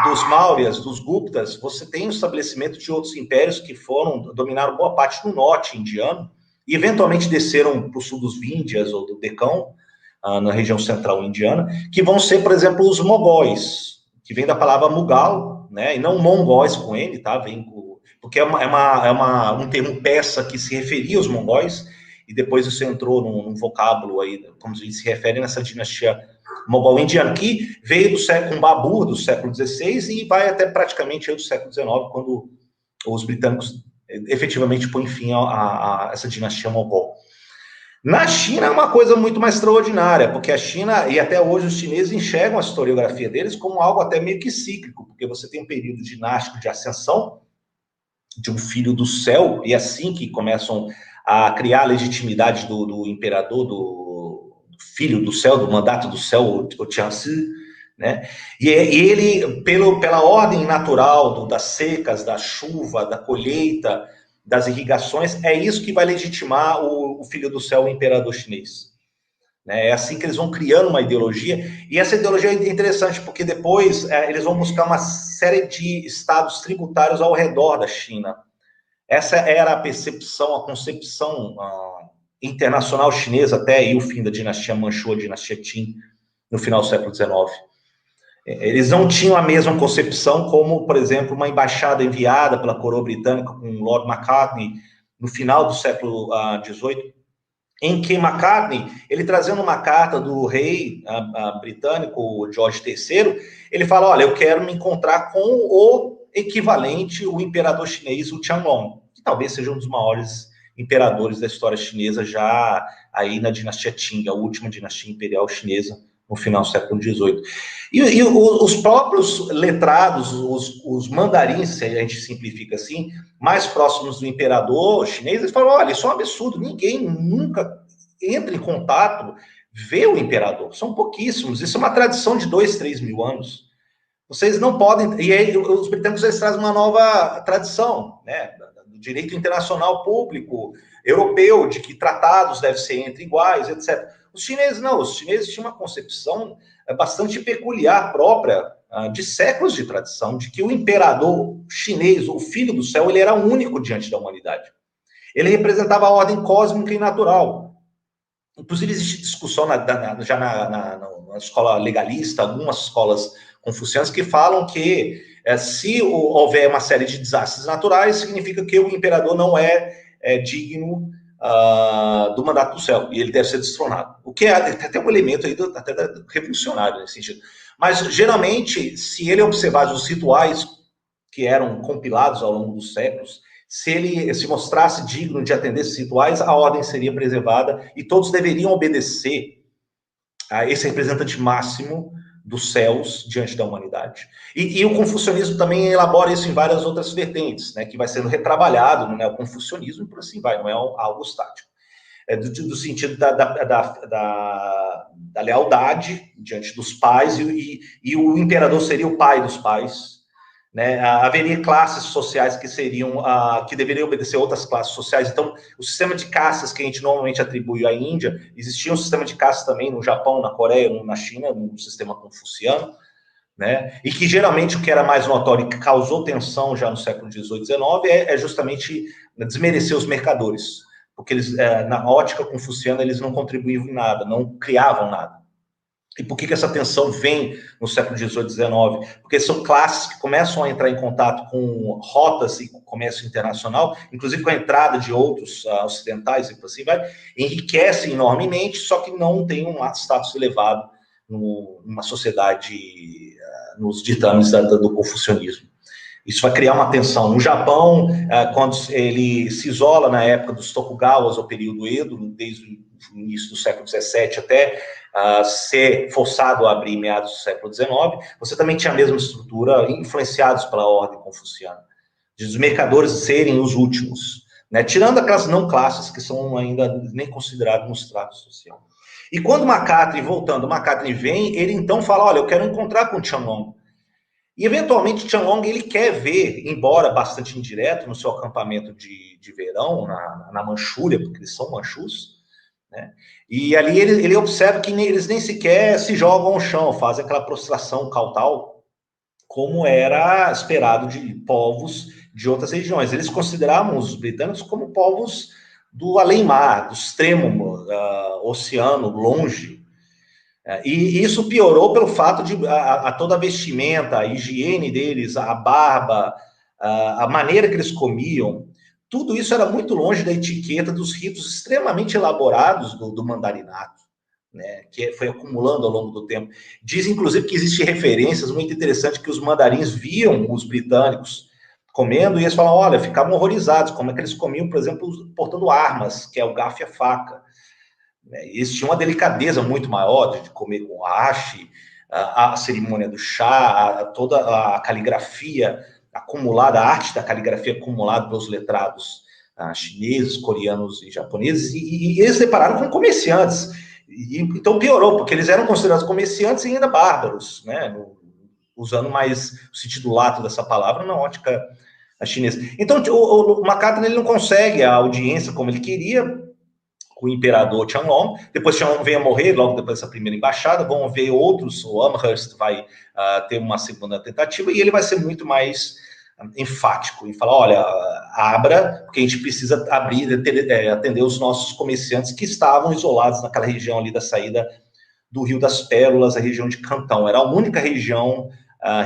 dos Mauryas, dos Guptas, você tem o estabelecimento de outros impérios que dominaram boa parte do norte indiano e eventualmente desceram para o sul dos Víndias ou do Decão, na região central indiana, que vão ser, por exemplo, os mogóis, que vem da palavra Mughal, né, e não mongóis com N, tá? Porque é um termo persa que se referia aos mongóis, e depois isso entrou num vocábulo aí, como a gente se refere nessa dinastia mogol indiano, que veio do século Babur, do século XVI, e vai até praticamente do século XIX, quando os britânicos efetivamente põem fim a essa dinastia mogol. Na China é uma coisa muito mais extraordinária, porque a China, e até hoje os chineses enxergam a historiografia deles como algo até meio que cíclico, porque você tem um período dinástico de ascensão de um filho do céu, e assim que começam a criar a legitimidade do imperador, do filho do céu, do mandato do céu, o Tianzi, né? E ele, pela ordem natural das secas, da chuva, da colheita, das irrigações, é isso que vai legitimar o filho do céu, o imperador chinês. É assim que eles vão criando uma ideologia, e essa ideologia é interessante, porque depois eles vão buscar uma série de estados tributários ao redor da China. Essa era a percepção, a concepção internacional chinesa, até aí o fim da dinastia Manchu, a dinastia Qin, no final do século XIX. Eles não tinham a mesma concepção como, por exemplo, uma embaixada enviada pela coroa britânica com Lord Macartney no final do século XVIII, em que Macartney, ele trazendo uma carta do rei britânico George III, ele fala, olha, eu quero me encontrar com o equivalente, o imperador chinês, o Qianlong, que talvez seja um dos maiores imperadores da história chinesa, já aí na dinastia Qing, a última dinastia imperial chinesa, no final do século XVIII. E os próprios letrados, os mandarins, se a gente simplifica assim, mais próximos do imperador chinês, eles falam, olha, isso é um absurdo, ninguém nunca entra em contato, vê o imperador, são pouquíssimos, isso é uma tradição de 2, 3 mil anos. Vocês não podem... E aí os britânicos eles trazem uma nova tradição, né, do direito internacional público, europeu, de que tratados devem ser entre iguais, etc. Os chineses não, os chineses tinham uma concepção bastante peculiar, própria, de séculos de tradição, de que o imperador chinês, o filho do céu, ele era único diante da humanidade. Ele representava a ordem cósmica e natural. Inclusive, existe discussão já na escola legalista, algumas escolas confucianas, que falam que se houver uma série de desastres naturais, significa que o imperador não é digno do mandato do céu, e ele deve ser destronado. O que tem até um elemento aí até revolucionário nesse sentido. Mas, geralmente, se ele observasse os rituais que eram compilados ao longo dos séculos, se ele se mostrasse digno de atender esses rituais, a ordem seria preservada e todos deveriam obedecer a esse representante máximo dos céus diante da humanidade. E o confucionismo também elabora isso em várias outras vertentes, né, que vai sendo retrabalhado no neoconfucionismo e por assim vai, não é algo estático. Do sentido da lealdade diante dos pais, e o imperador seria o pai dos pais, né? Haveria classes sociais que seriam que deveriam obedecer a outras classes sociais. Então, o sistema de castas que a gente normalmente atribui à Índia, existia um sistema de castas também no Japão, na Coreia, na China, no sistema confuciano, né? E que geralmente o que era mais notório e que causou tensão já no século XVIII, XIX é justamente desmerecer os mercadores, porque eles, na ótica confuciana, eles não contribuíam em nada, não criavam nada. E por que essa tensão vem no século XVIII, XIX? Porque são classes que começam a entrar em contato com rotas e com comércio internacional, inclusive com a entrada de outros ocidentais e por assim vai, enriquecem enormemente, só que não tem um status elevado numa sociedade, nos ditames do confucionismo. Isso vai criar uma tensão. No Japão, quando ele se isola na época dos Tokugawas, ou período Edo, desde o início do século XVII até ser forçado a abrir em meados do século XIX, você também tinha a mesma estrutura, influenciados pela ordem confuciana, de os mercadores serem os últimos, né? Tirando aquelas não classes que são ainda nem consideradas no estrato social. E quando Macartney vem, ele então fala, olha, eu quero encontrar com o Qianlong. E, eventualmente, Qianlong, ele quer ver, embora bastante indireto, no seu acampamento de verão, na Manchúria, porque eles são manchus, né? E ali ele observa que eles nem sequer se jogam ao chão, fazem aquela prostração cautal, como era esperado de povos de outras regiões. Eles consideravam os britânicos como povos do além-mar, do extremo oceano, longe. E isso piorou pelo fato de toda a vestimenta, a higiene deles, a barba, a maneira que eles comiam, tudo isso era muito longe da etiqueta dos ritos extremamente elaborados do mandarinato, né, que foi acumulando ao longo do tempo. Diz, inclusive, que existem referências muito interessantes que os mandarins viam os britânicos comendo e eles falam, olha, ficavam horrorizados, como é que eles comiam, por exemplo, portando armas, que é o garfo e a faca. Eles tinham uma delicadeza muito maior de comer com hache, a cerimônia do chá, toda a caligrafia acumulada, a arte da caligrafia acumulada pelos letrados chineses, coreanos e japoneses, e eles depararam com comerciantes. Então piorou, porque eles eram considerados comerciantes e ainda bárbaros, né? Usando mais o sentido lato dessa palavra na ótica chinesa. Então o MacArthur ele não consegue a audiência como ele queria com o imperador Qianlong. Depois Qianlong vem a morrer, logo depois dessa primeira embaixada, vão ver outros, o Amherst vai ter uma segunda tentativa, e ele vai ser muito mais enfático, em falar, olha, abra, porque a gente precisa abrir, atender os nossos comerciantes que estavam isolados naquela região ali da saída do Rio das Pérolas, a região de Cantão. Era a única região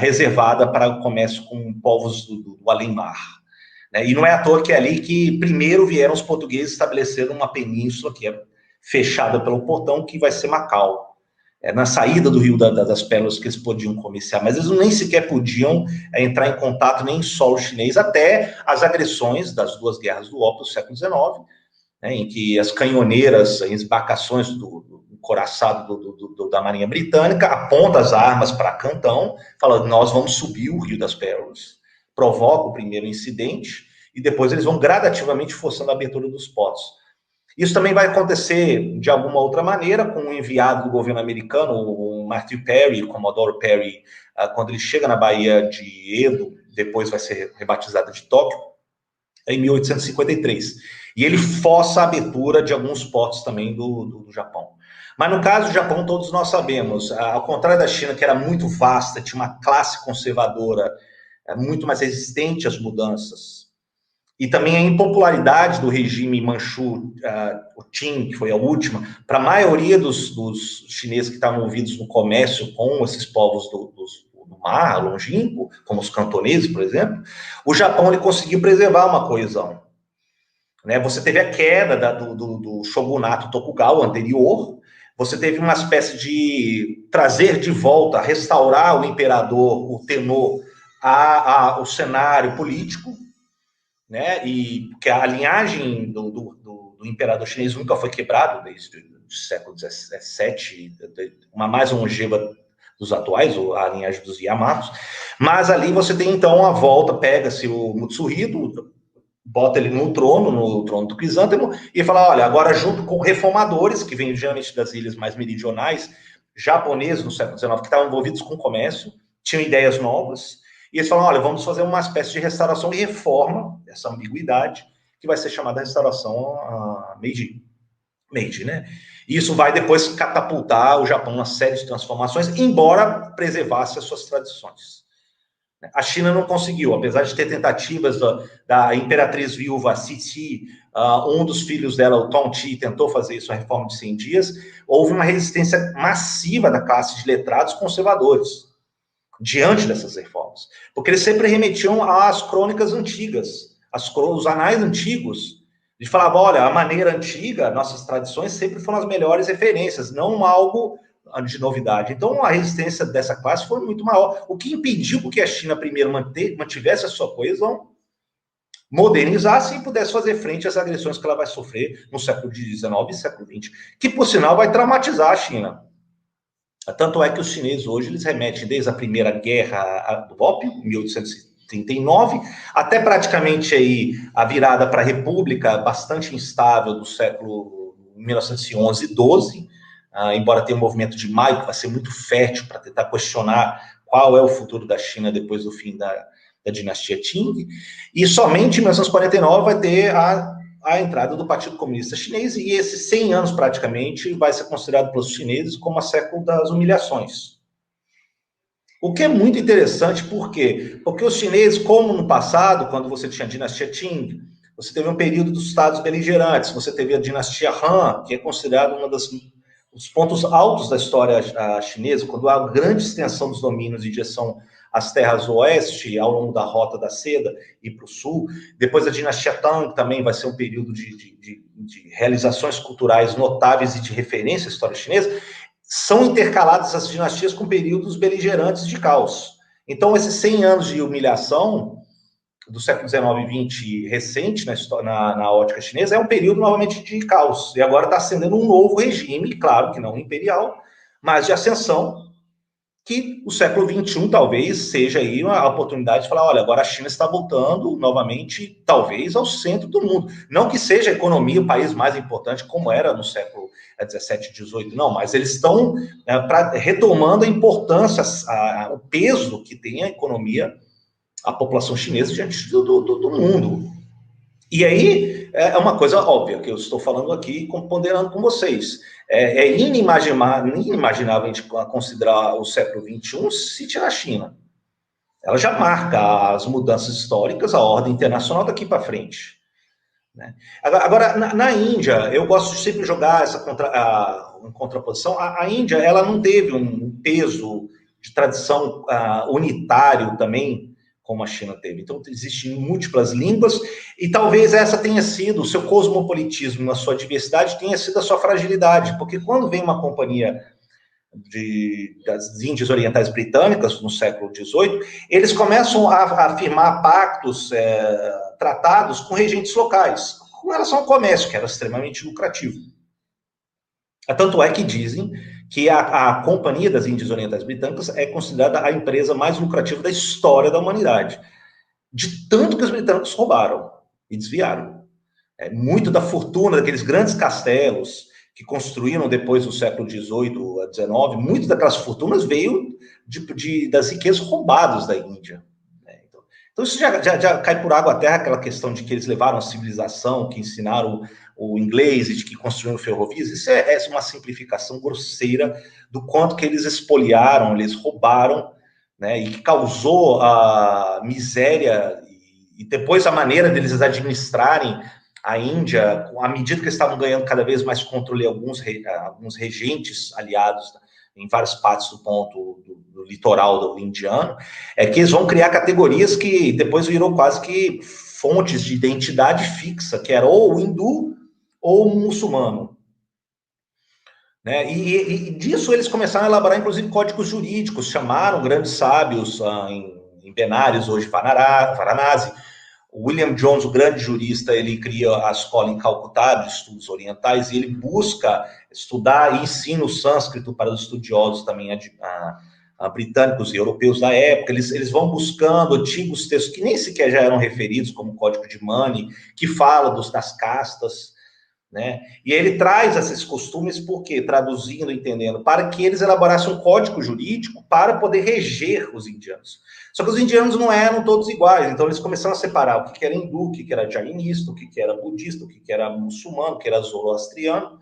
reservada para o comércio com povos do além-mar. Né? E não é à toa que é ali que primeiro vieram os portugueses estabeleceram uma península que é fechada pelo portão, que vai ser Macau. Na saída do Rio das Pérolas que eles podiam comerciar, mas eles nem sequer podiam entrar em contato nem em solo chinês, até as agressões das duas guerras do ópio do século XIX, né, em que as canhoneiras, as embarcações do coraçado da Marinha Britânica apontam as armas para Cantão, falando, nós vamos subir o Rio das Pérolas, provoca o primeiro incidente, e depois eles vão gradativamente forçando a abertura dos portos. Isso também vai acontecer de alguma outra maneira com um enviado do governo americano, o Matthew Perry, o Commodore Perry, quando ele chega na Baía de Edo, depois vai ser rebatizada de Tóquio, em 1853. E ele força a abertura de alguns portos também do Japão. Mas no caso do Japão, todos nós sabemos, ao contrário da China, que era muito vasta, tinha uma classe conservadora muito mais resistente às mudanças, e também a impopularidade do regime Manchu, o Qing, que foi a última, para a maioria dos chineses que estavam envolvidos no comércio com esses povos do mar longínquo, como os cantoneses, por exemplo, o Japão ele conseguiu preservar uma coesão. Né? Você teve a queda do shogunato Tokugawa anterior, você teve uma espécie de trazer de volta, restaurar o imperador, o Tenno, ao cenário político, né? E que a linhagem do imperador chinês nunca foi quebrada desde o século XVII, uma mais longeva dos atuais, a linhagem dos Yamatos, mas ali você tem então a volta, pega-se o Mutsuhito, bota ele no trono do Crisântemo, e fala, olha, agora junto com reformadores, que vêm geralmente das ilhas mais meridionais, japoneses no século XIX, que estavam envolvidos com comércio, tinham ideias novas, e eles falam, olha, vamos fazer uma espécie de restauração e reforma, essa ambiguidade, que vai ser chamada restauração Meiji, né? E isso vai depois catapultar o Japão numa série de transformações, embora preservasse as suas tradições. A China não conseguiu, apesar de ter tentativas da imperatriz viúva Cixi, um dos filhos dela, o Tongti, tentou fazer isso, a reforma de 100 dias, houve uma resistência massiva da classe de letrados conservadores diante dessas reformas, porque eles sempre remetiam às crônicas antigas, os anais antigos, e falavam, olha, a maneira antiga, nossas tradições sempre foram as melhores referências, não algo de novidade. Então, a resistência dessa classe foi muito maior, o que impediu que a China primeiro mantivesse a sua coesão, modernizasse e pudesse fazer frente às agressões que ela vai sofrer no século XIX e século XX, que, por sinal, vai traumatizar a China. Tanto é que os chineses hoje, eles remetem desde a Primeira Guerra do Ópio, 1839, até praticamente aí a virada para a República, bastante instável do século 1911 e 12, embora tenha um movimento de Maio, que vai ser muito fértil para tentar questionar qual é o futuro da China depois do fim da dinastia Qing, e somente em 1949 vai ter a entrada do Partido Comunista Chinês, e esses 100 anos, praticamente, vai ser considerado pelos chineses como a século das humilhações. O que é muito interessante, por quê? Porque os chineses, como no passado, quando você tinha a dinastia Qing, você teve um período dos estados beligerantes, você teve a dinastia Han, que é considerada um dos pontos altos da história chinesa, quando há grande extensão dos domínios em direção às terras oeste, ao longo da Rota da Seda e para o sul. Depois a dinastia Tang também vai ser um período de realizações culturais notáveis e de referência à história chinesa. São intercaladas as dinastias com períodos beligerantes de caos. Então, esses 100 anos de humilhação do século XIX e XX recente na ótica chinesa é um período novamente de caos. E agora está ascendendo um novo regime, claro que não imperial, mas de ascensão, que o século XXI talvez seja aí uma oportunidade de falar, olha, agora a China está voltando novamente, talvez, ao centro do mundo. Não que seja a economia o país mais importante, como era no século XVII, XVIII, não, mas eles estão retomando a importância, o peso que tem a economia, a população chinesa diante do mundo. E aí, é uma coisa óbvia que eu estou falando aqui, ponderando com vocês. É inimaginável a gente considerar o século XXI se tirar a China. Ela já marca as mudanças históricas, a ordem internacional daqui para frente. Né? Agora, na Índia, eu gosto de sempre jogar essa em contraposição. A Índia, ela não teve um peso de tradição unitário também, como a China teve. Então, existem múltiplas línguas, e talvez essa tenha sido, o seu cosmopolitismo, na sua diversidade, tenha sido a sua fragilidade, porque quando vem uma companhia das Índias Orientais Britânicas, no século XVIII, eles começam a firmar pactos, tratados com regentes locais, com relação ao comércio, que era extremamente lucrativo. Tanto é que dizem que a Companhia das Índias Orientais Britânicas é considerada a empresa mais lucrativa da história da humanidade. De tanto que os britânicos roubaram e desviaram. Muito da fortuna daqueles grandes castelos que construíram depois do século XVIII a XIX, muito daquelas fortunas veio das riquezas roubadas da Índia. Então isso já cai por água a terra, aquela questão de que eles levaram a civilização, que ensinaram o inglês e de que construíram ferrovias. Isso é uma simplificação grosseira do quanto que eles expoliaram, eles roubaram, né, e que causou a miséria e depois a maneira deles administrarem a Índia, à medida que eles estavam ganhando cada vez mais controle, alguns regentes aliados em várias partes do litoral indiano, é que eles vão criar categorias que depois virou quase que fontes de identidade fixa, que era ou o hindu ou o muçulmano. Né? E disso eles começaram a elaborar, inclusive, códigos jurídicos, chamaram grandes sábios em Benares, hoje Varanasi. O William Jones, o grande jurista, ele cria a escola em Calcutá de estudos orientais, e ele busca estudar e ensina o sânscrito para os estudiosos também britânicos e europeus da época. Eles vão buscando antigos textos que nem sequer já eram referidos, como o Código de Mani, que fala das castas, né? E ele traz esses costumes, porque traduzindo, entendendo, para que eles elaborassem um código jurídico para poder reger os indianos. Só que os indianos não eram todos iguais, então eles começaram a separar o que era hindu, o que era jainista, o que era budista, o que era muçulmano, o que era zoroastriano,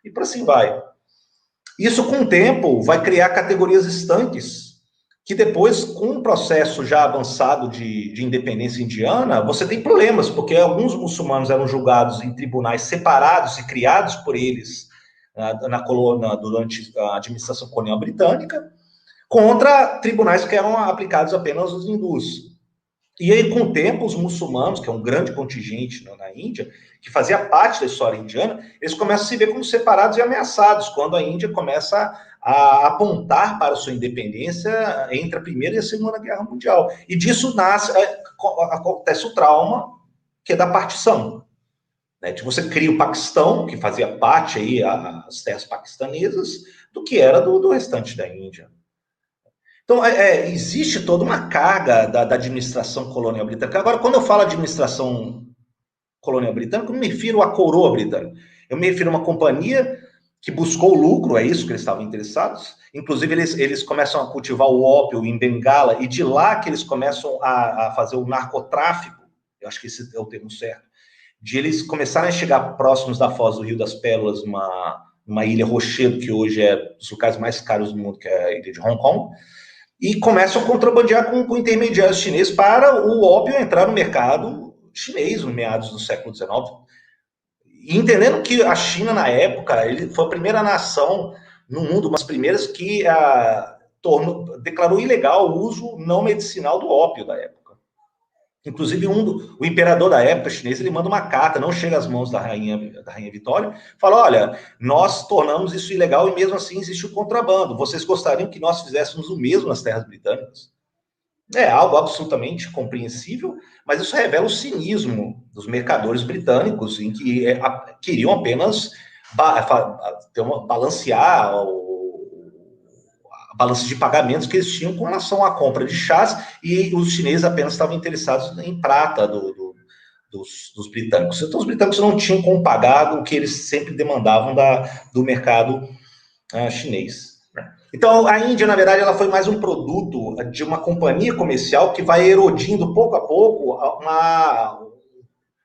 e por assim vai. Isso, com o tempo, vai criar categorias estanques, que depois, com um processo já avançado de independência indiana, você tem problemas, porque alguns muçulmanos eram julgados em tribunais separados e criados por eles na colônia, durante a administração colonial britânica, contra tribunais que eram aplicados apenas aos hindus. E aí, com o tempo, os muçulmanos, que é um grande contingente na Índia, que fazia parte da história indiana, eles começam a se ver como separados e ameaçados, quando a Índia começa a apontar para a sua independência entre a Primeira e a Segunda Guerra Mundial. E disso acontece o trauma, que é da partição. Né? Você cria o Paquistão, que fazia parte aí, as terras paquistanesas, do que era do restante da Índia. Então, existe toda uma carga da administração colonial britânica. Agora, quando eu falo administração colonial britânica, eu não me refiro à coroa britânica. Eu me refiro a uma companhia que buscou lucro, é isso que eles estavam interessados. Inclusive, eles começam a cultivar o ópio em Bengala, e de lá que eles começam a fazer o narcotráfico, eu acho que esse é o termo certo, de eles começarem a chegar próximos da Foz do Rio das Pérolas, uma ilha Rochedo, que hoje é um dos locais mais caros do mundo, que é a ilha de Hong Kong, e começam a contrabandear com intermediários chineses para o ópio entrar no mercado chinês, no meados do século XIX. E entendendo que a China, na época, ele foi a primeira nação no mundo, uma das primeiras que declarou ilegal o uso não medicinal do ópio da época. Inclusive, o imperador da época chinês, ele manda uma carta, não chega às mãos da rainha Vitória, fala, olha, nós tornamos isso ilegal e mesmo assim existe o contrabando. Vocês gostariam que nós fizéssemos o mesmo nas terras britânicas? É algo absolutamente compreensível, mas isso revela o cinismo dos mercadores britânicos, em que queriam apenas balancear a balança de pagamentos que eles tinham com relação à compra de chás, e os chineses apenas estavam interessados em prata dos britânicos. Então, os britânicos não tinham como pagar o que eles sempre demandavam do mercado chinês. Então, a Índia, na verdade, ela foi mais um produto de uma companhia comercial que vai erodindo, pouco a pouco,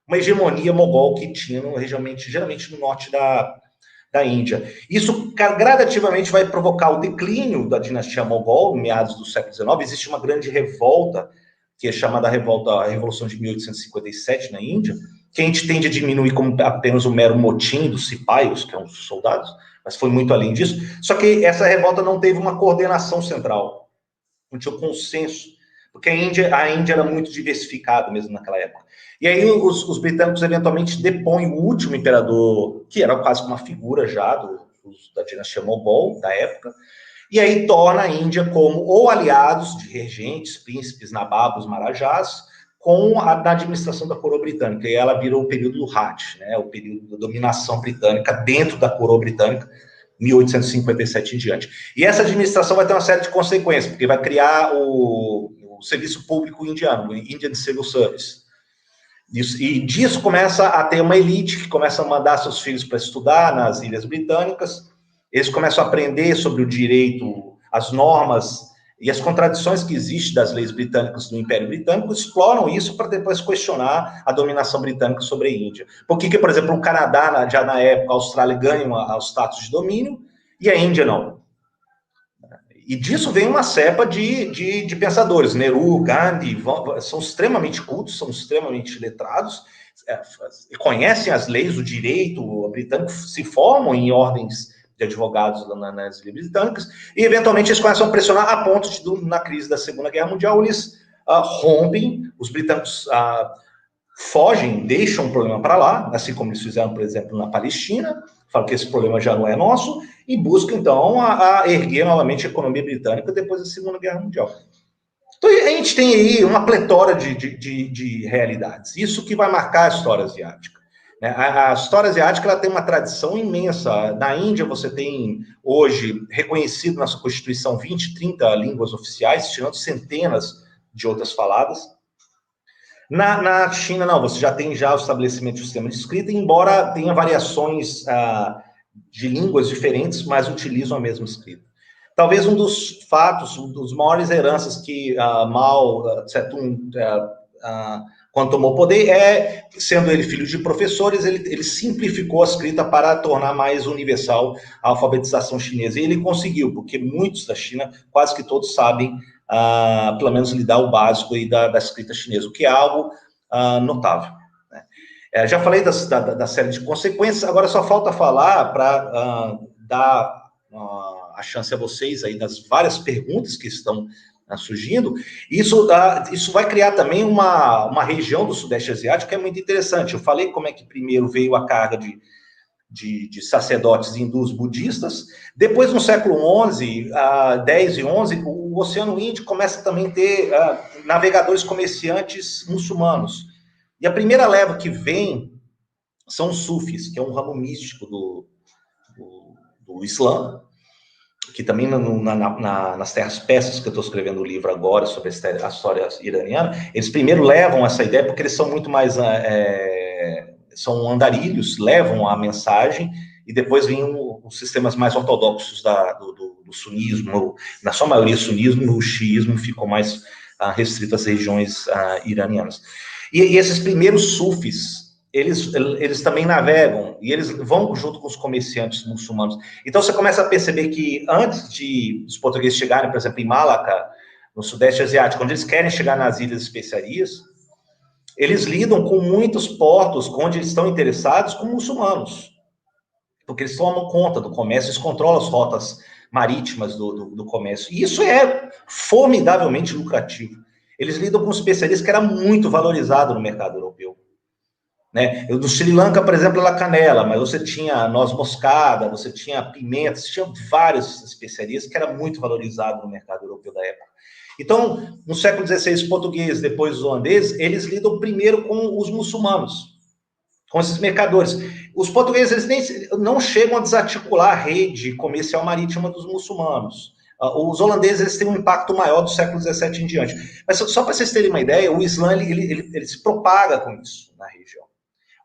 uma hegemonia mogol que tinha geralmente no norte da Índia. Isso gradativamente vai provocar o declínio da dinastia mogol, em meados do século XIX. Existe uma grande revolta, que é chamada a Revolução de 1857 na Índia, que a gente tende a diminuir como apenas um mero motim dos cipaios, que são os soldados, mas foi muito além disso. Só que essa revolta não teve uma coordenação central, não tinha consenso, porque a Índia era muito diversificada mesmo naquela época. E aí os britânicos eventualmente depõem o último imperador, que era quase uma figura já da dinastia mogol da época, e aí torna a Índia como ou aliados de regentes, príncipes, nababos, marajás, da administração da coroa britânica, e ela virou o período do Raj, né, o período da dominação britânica dentro da coroa britânica, 1857 em diante. E essa administração vai ter uma série de consequências, porque vai criar o serviço público indiano, o Indian Civil Service. E disso começa a ter uma elite que começa a mandar seus filhos para estudar nas Ilhas Britânicas, eles começam a aprender sobre o direito, as normas e as contradições que existem das leis britânicas no Império Britânico, exploram isso para depois questionar a dominação britânica sobre a Índia. Por que, por exemplo, o Canadá, já na época, a Austrália ganham o status de domínio e a Índia não? E disso vem uma cepa de pensadores. Nehru, Gandhi, são extremamente cultos, são extremamente letrados, conhecem as leis, o direito britânico, se formam em ordens de advogados nas Ilhas Britânicas, e eventualmente eles começam a pressionar a ponto de, na crise da Segunda Guerra Mundial, eles rompem, os britânicos fogem, deixam o problema para lá, assim como eles fizeram, por exemplo, na Palestina, falam que esse problema já não é nosso, e buscam, então, a erguer novamente a economia britânica depois da Segunda Guerra Mundial. Então, a gente tem aí uma pletora de realidades. Isso que vai marcar a história asiática. A história asiática ela tem uma tradição imensa. Na Índia, você tem, hoje, reconhecido na sua Constituição 20, 30 línguas oficiais, tirando centenas de outras faladas. Na China, não, você já tem o estabelecimento do sistema de escrita, embora tenha variações de línguas diferentes, mas utilizam a mesma escrita. Talvez um dos fatos, um dos maiores heranças que Mao Tse-tung, quando tomou poder, sendo ele filho de professores, ele simplificou a escrita para tornar mais universal a alfabetização chinesa. E ele conseguiu, porque muitos da China, quase que todos sabem, pelo menos lidar o básico aí da escrita chinesa, o que é algo notável. Né? Já falei da série de consequências, agora só falta falar para dar a chance a vocês aí das várias perguntas que estão surgindo. Isso vai criar também uma região do Sudeste Asiático que é muito interessante. Eu falei como é que primeiro veio a carga de sacerdotes hindus budistas. Depois, no século XI, 10 e 11, o Oceano Índico começa também a ter navegadores comerciantes muçulmanos. E a primeira leva que vem são os sufis, que é um ramo místico do Islã, que também nas terras persas, que eu estou escrevendo o livro agora sobre a história iraniana, eles primeiro levam essa ideia, porque eles são muito mais, são andarilhos, levam a mensagem, e depois vêm os sistemas mais ortodoxos do sunismo, na sua maioria sunismo, o xiismo ficou mais restrito às regiões iranianas. E esses primeiros sufis, eles também navegam, e eles vão junto com os comerciantes muçulmanos. Então, você começa a perceber que antes dos portugueses chegarem, por exemplo, em Malaca, no Sudeste Asiático, quando eles querem chegar nas Ilhas Especiarias, eles lidam com muitos portos onde eles estão interessados com muçulmanos, porque eles tomam conta do comércio, eles controlam as rotas marítimas do comércio. E isso é formidavelmente lucrativo. Eles lidam com especialistas que era muito valorizado no mercado europeu. Né? No Sri Lanka, por exemplo, era canela, mas você tinha noz moscada, você tinha pimenta, você tinha várias especiarias que era muito valorizado no mercado europeu da época. Então, no século XVI, os portugueses, depois os holandeses, eles lidam primeiro com os muçulmanos, com esses mercadores. Os portugueses eles não chegam a desarticular a rede comercial marítima dos muçulmanos. Os holandeses eles têm um impacto maior do século XVII em diante. Mas só para vocês terem uma ideia, o Islã ele se propaga com isso na região.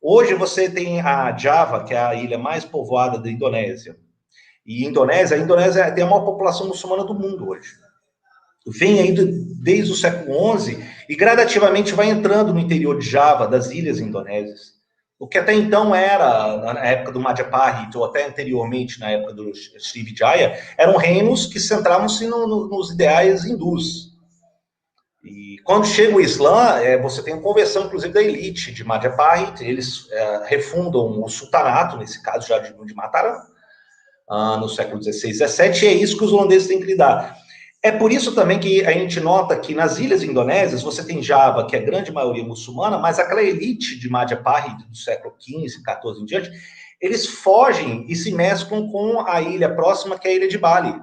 Hoje você tem a Java, que é a ilha mais povoada da Indonésia. E a Indonésia tem a maior população muçulmana do mundo hoje. Vem aí desde o século XI e gradativamente vai entrando no interior de Java, das ilhas indonésias. O que até então era, na época do Majapahit, ou até anteriormente, na época do Srivijaya, eram reinos que centravam-se nos ideais hindus. E quando chega o Islã, você tem uma conversão, inclusive, da elite de Majapahit, eles refundam o sultanato, nesse caso já de Mataram, no século XVI, XVII, e é isso que os holandeses têm que lidar. É por isso também que a gente nota que nas ilhas indonésias você tem Java, que é a grande maioria muçulmana, mas aquela elite de Majapahit do século XV, XIV em diante, eles fogem e se mesclam com a ilha próxima, que é a ilha de Bali.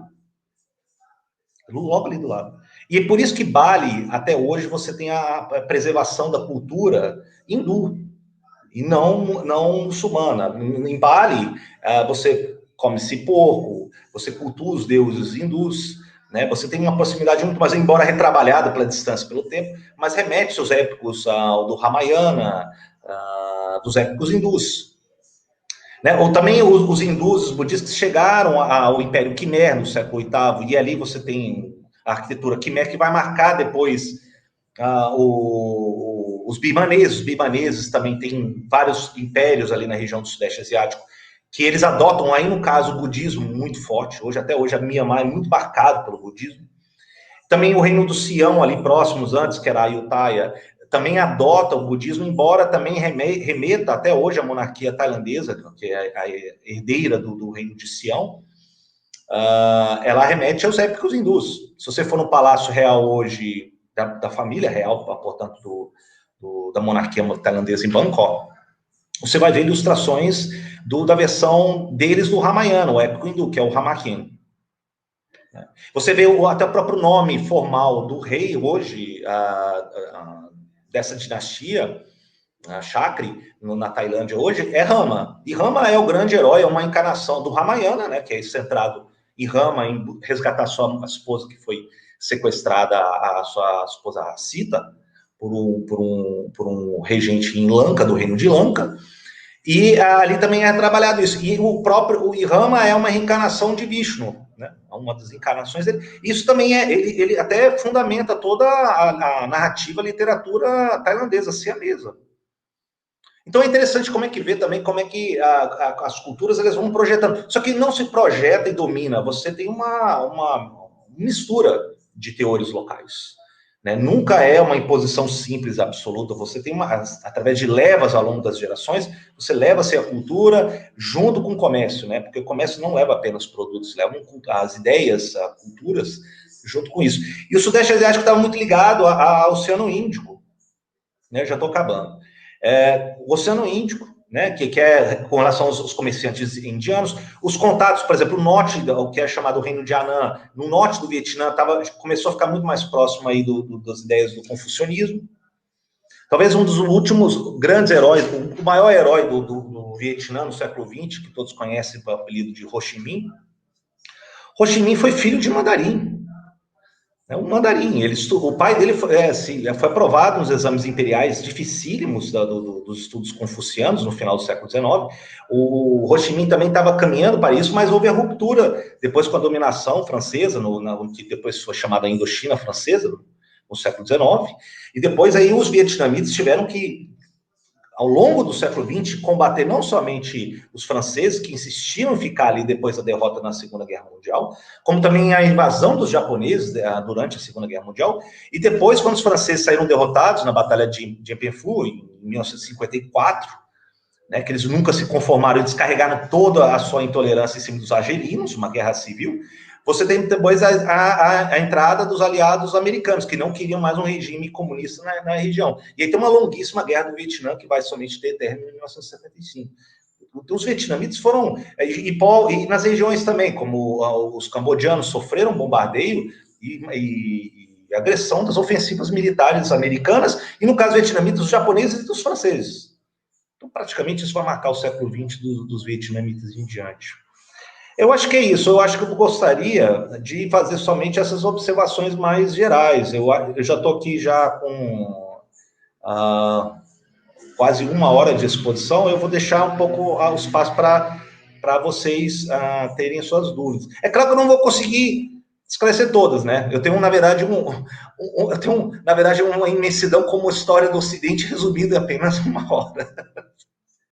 Logo ali do lado. E é por isso que Bali, até hoje, você tem a preservação da cultura hindu, e não muçulmana. Em Bali, você come-se porco, você cultua os deuses hindus, né? Você tem uma proximidade muito mais, embora retrabalhada pela distância, pelo tempo, mas remete seus épicos do Ramayana, dos épicos hindus. Né? Ou também os hindus, os budistas, chegaram ao Império Khmer no século VIII, e ali você tem a arquitetura Khmer, que vai marcar depois os birmaneses. Os birmaneses também têm vários impérios ali na região do Sudeste Asiático, que eles adotam aí, no caso, o budismo muito forte. Até hoje, a Myanmar é muito marcado pelo budismo. Também o reino do Sião, ali próximos antes, que era a Ayutthaya, também adota o budismo, embora também remeta até hoje à monarquia tailandesa, que é a herdeira do reino de Sião, ela remete aos épicos hindus. Se você for no Palácio Real hoje, da família real, portanto, da monarquia tailandesa em Bangkok, você vai ver ilustrações da versão deles do Ramayana, o épico hindu, que é o Ramakien. Você vê até o próprio nome formal do rei hoje, dessa dinastia, Chakri, na Tailândia hoje, é Rama. E Rama é o grande herói, é uma encarnação do Ramayana, né, que é centrado em Rama, em resgatar sua esposa que foi sequestrada, a sua esposa Sita, por um regente em Lanka, do reino de Lanka. E ali também é trabalhado isso. E o Rama é uma reencarnação de Vishnu, né? Uma das encarnações dele. Isso também ele até fundamenta toda a narrativa, a literatura tailandesa, siamesa. Então é interessante como é que vê também, como é que as culturas elas vão projetando. Só que não se projeta e domina, você tem uma mistura de teores locais. Né? Nunca é uma imposição simples, absoluta. Você tem através de levas ao longo das gerações, você leva-se a cultura junto com o comércio, né? Porque o comércio não leva apenas produtos, leva as ideias, as culturas junto com isso. E o Sudeste Asiático estava muito ligado ao Oceano Índico, né? Já estou acabando. O Oceano Índico, né, que é com relação aos comerciantes indianos, os contatos, por exemplo, o norte, o que é chamado Reino de Anã, no norte do Vietnã, começou a ficar muito mais próximo aí das ideias do confucionismo. Talvez um dos últimos grandes heróis, o maior herói do Vietnã no século XX, que todos conhecem pelo apelido de Ho Chi Minh. Ho Chi Minh foi filho de mandarim. Um mandarim. O pai dele foi aprovado nos exames imperiais dificílimos dos estudos confucianos no final do século XIX. O Ho Chi Minh também estava caminhando para isso, mas houve a ruptura depois com a dominação francesa, que depois foi chamada Indochina Francesa, no século XIX. E depois aí os vietnamitas tiveram que, ao longo do século XX, combater não somente os franceses, que insistiram em ficar ali depois da derrota na Segunda Guerra Mundial, como também a invasão dos japoneses durante a Segunda Guerra Mundial, e depois, quando os franceses saíram derrotados na Batalha de Dien Bien Phu, em 1954, né, que eles nunca se conformaram e descarregaram toda a sua intolerância em cima dos argelinos, uma guerra civil. Você tem depois a entrada dos aliados americanos, que não queriam mais um regime comunista na região. E aí tem uma longuíssima guerra do Vietnã, que vai somente ter término em 1975. Os vietnamitas foram... E nas regiões também, como os cambodianos sofreram bombardeio e agressão das ofensivas militares americanas, e no caso vietnamitas, os japoneses e dos franceses. Então, praticamente, isso vai marcar o século XX dos vietnamitas em diante. Eu acho que é isso. Eu acho que eu gostaria de fazer somente essas observações mais gerais. Eu já estou aqui já com quase 1 hora de exposição. Eu vou deixar um pouco o espaço para vocês terem suas dúvidas. É claro que eu não vou conseguir esclarecer todas, né? Eu tenho, na verdade, na verdade, uma imensidão como história do Ocidente resumida em apenas 1 hora.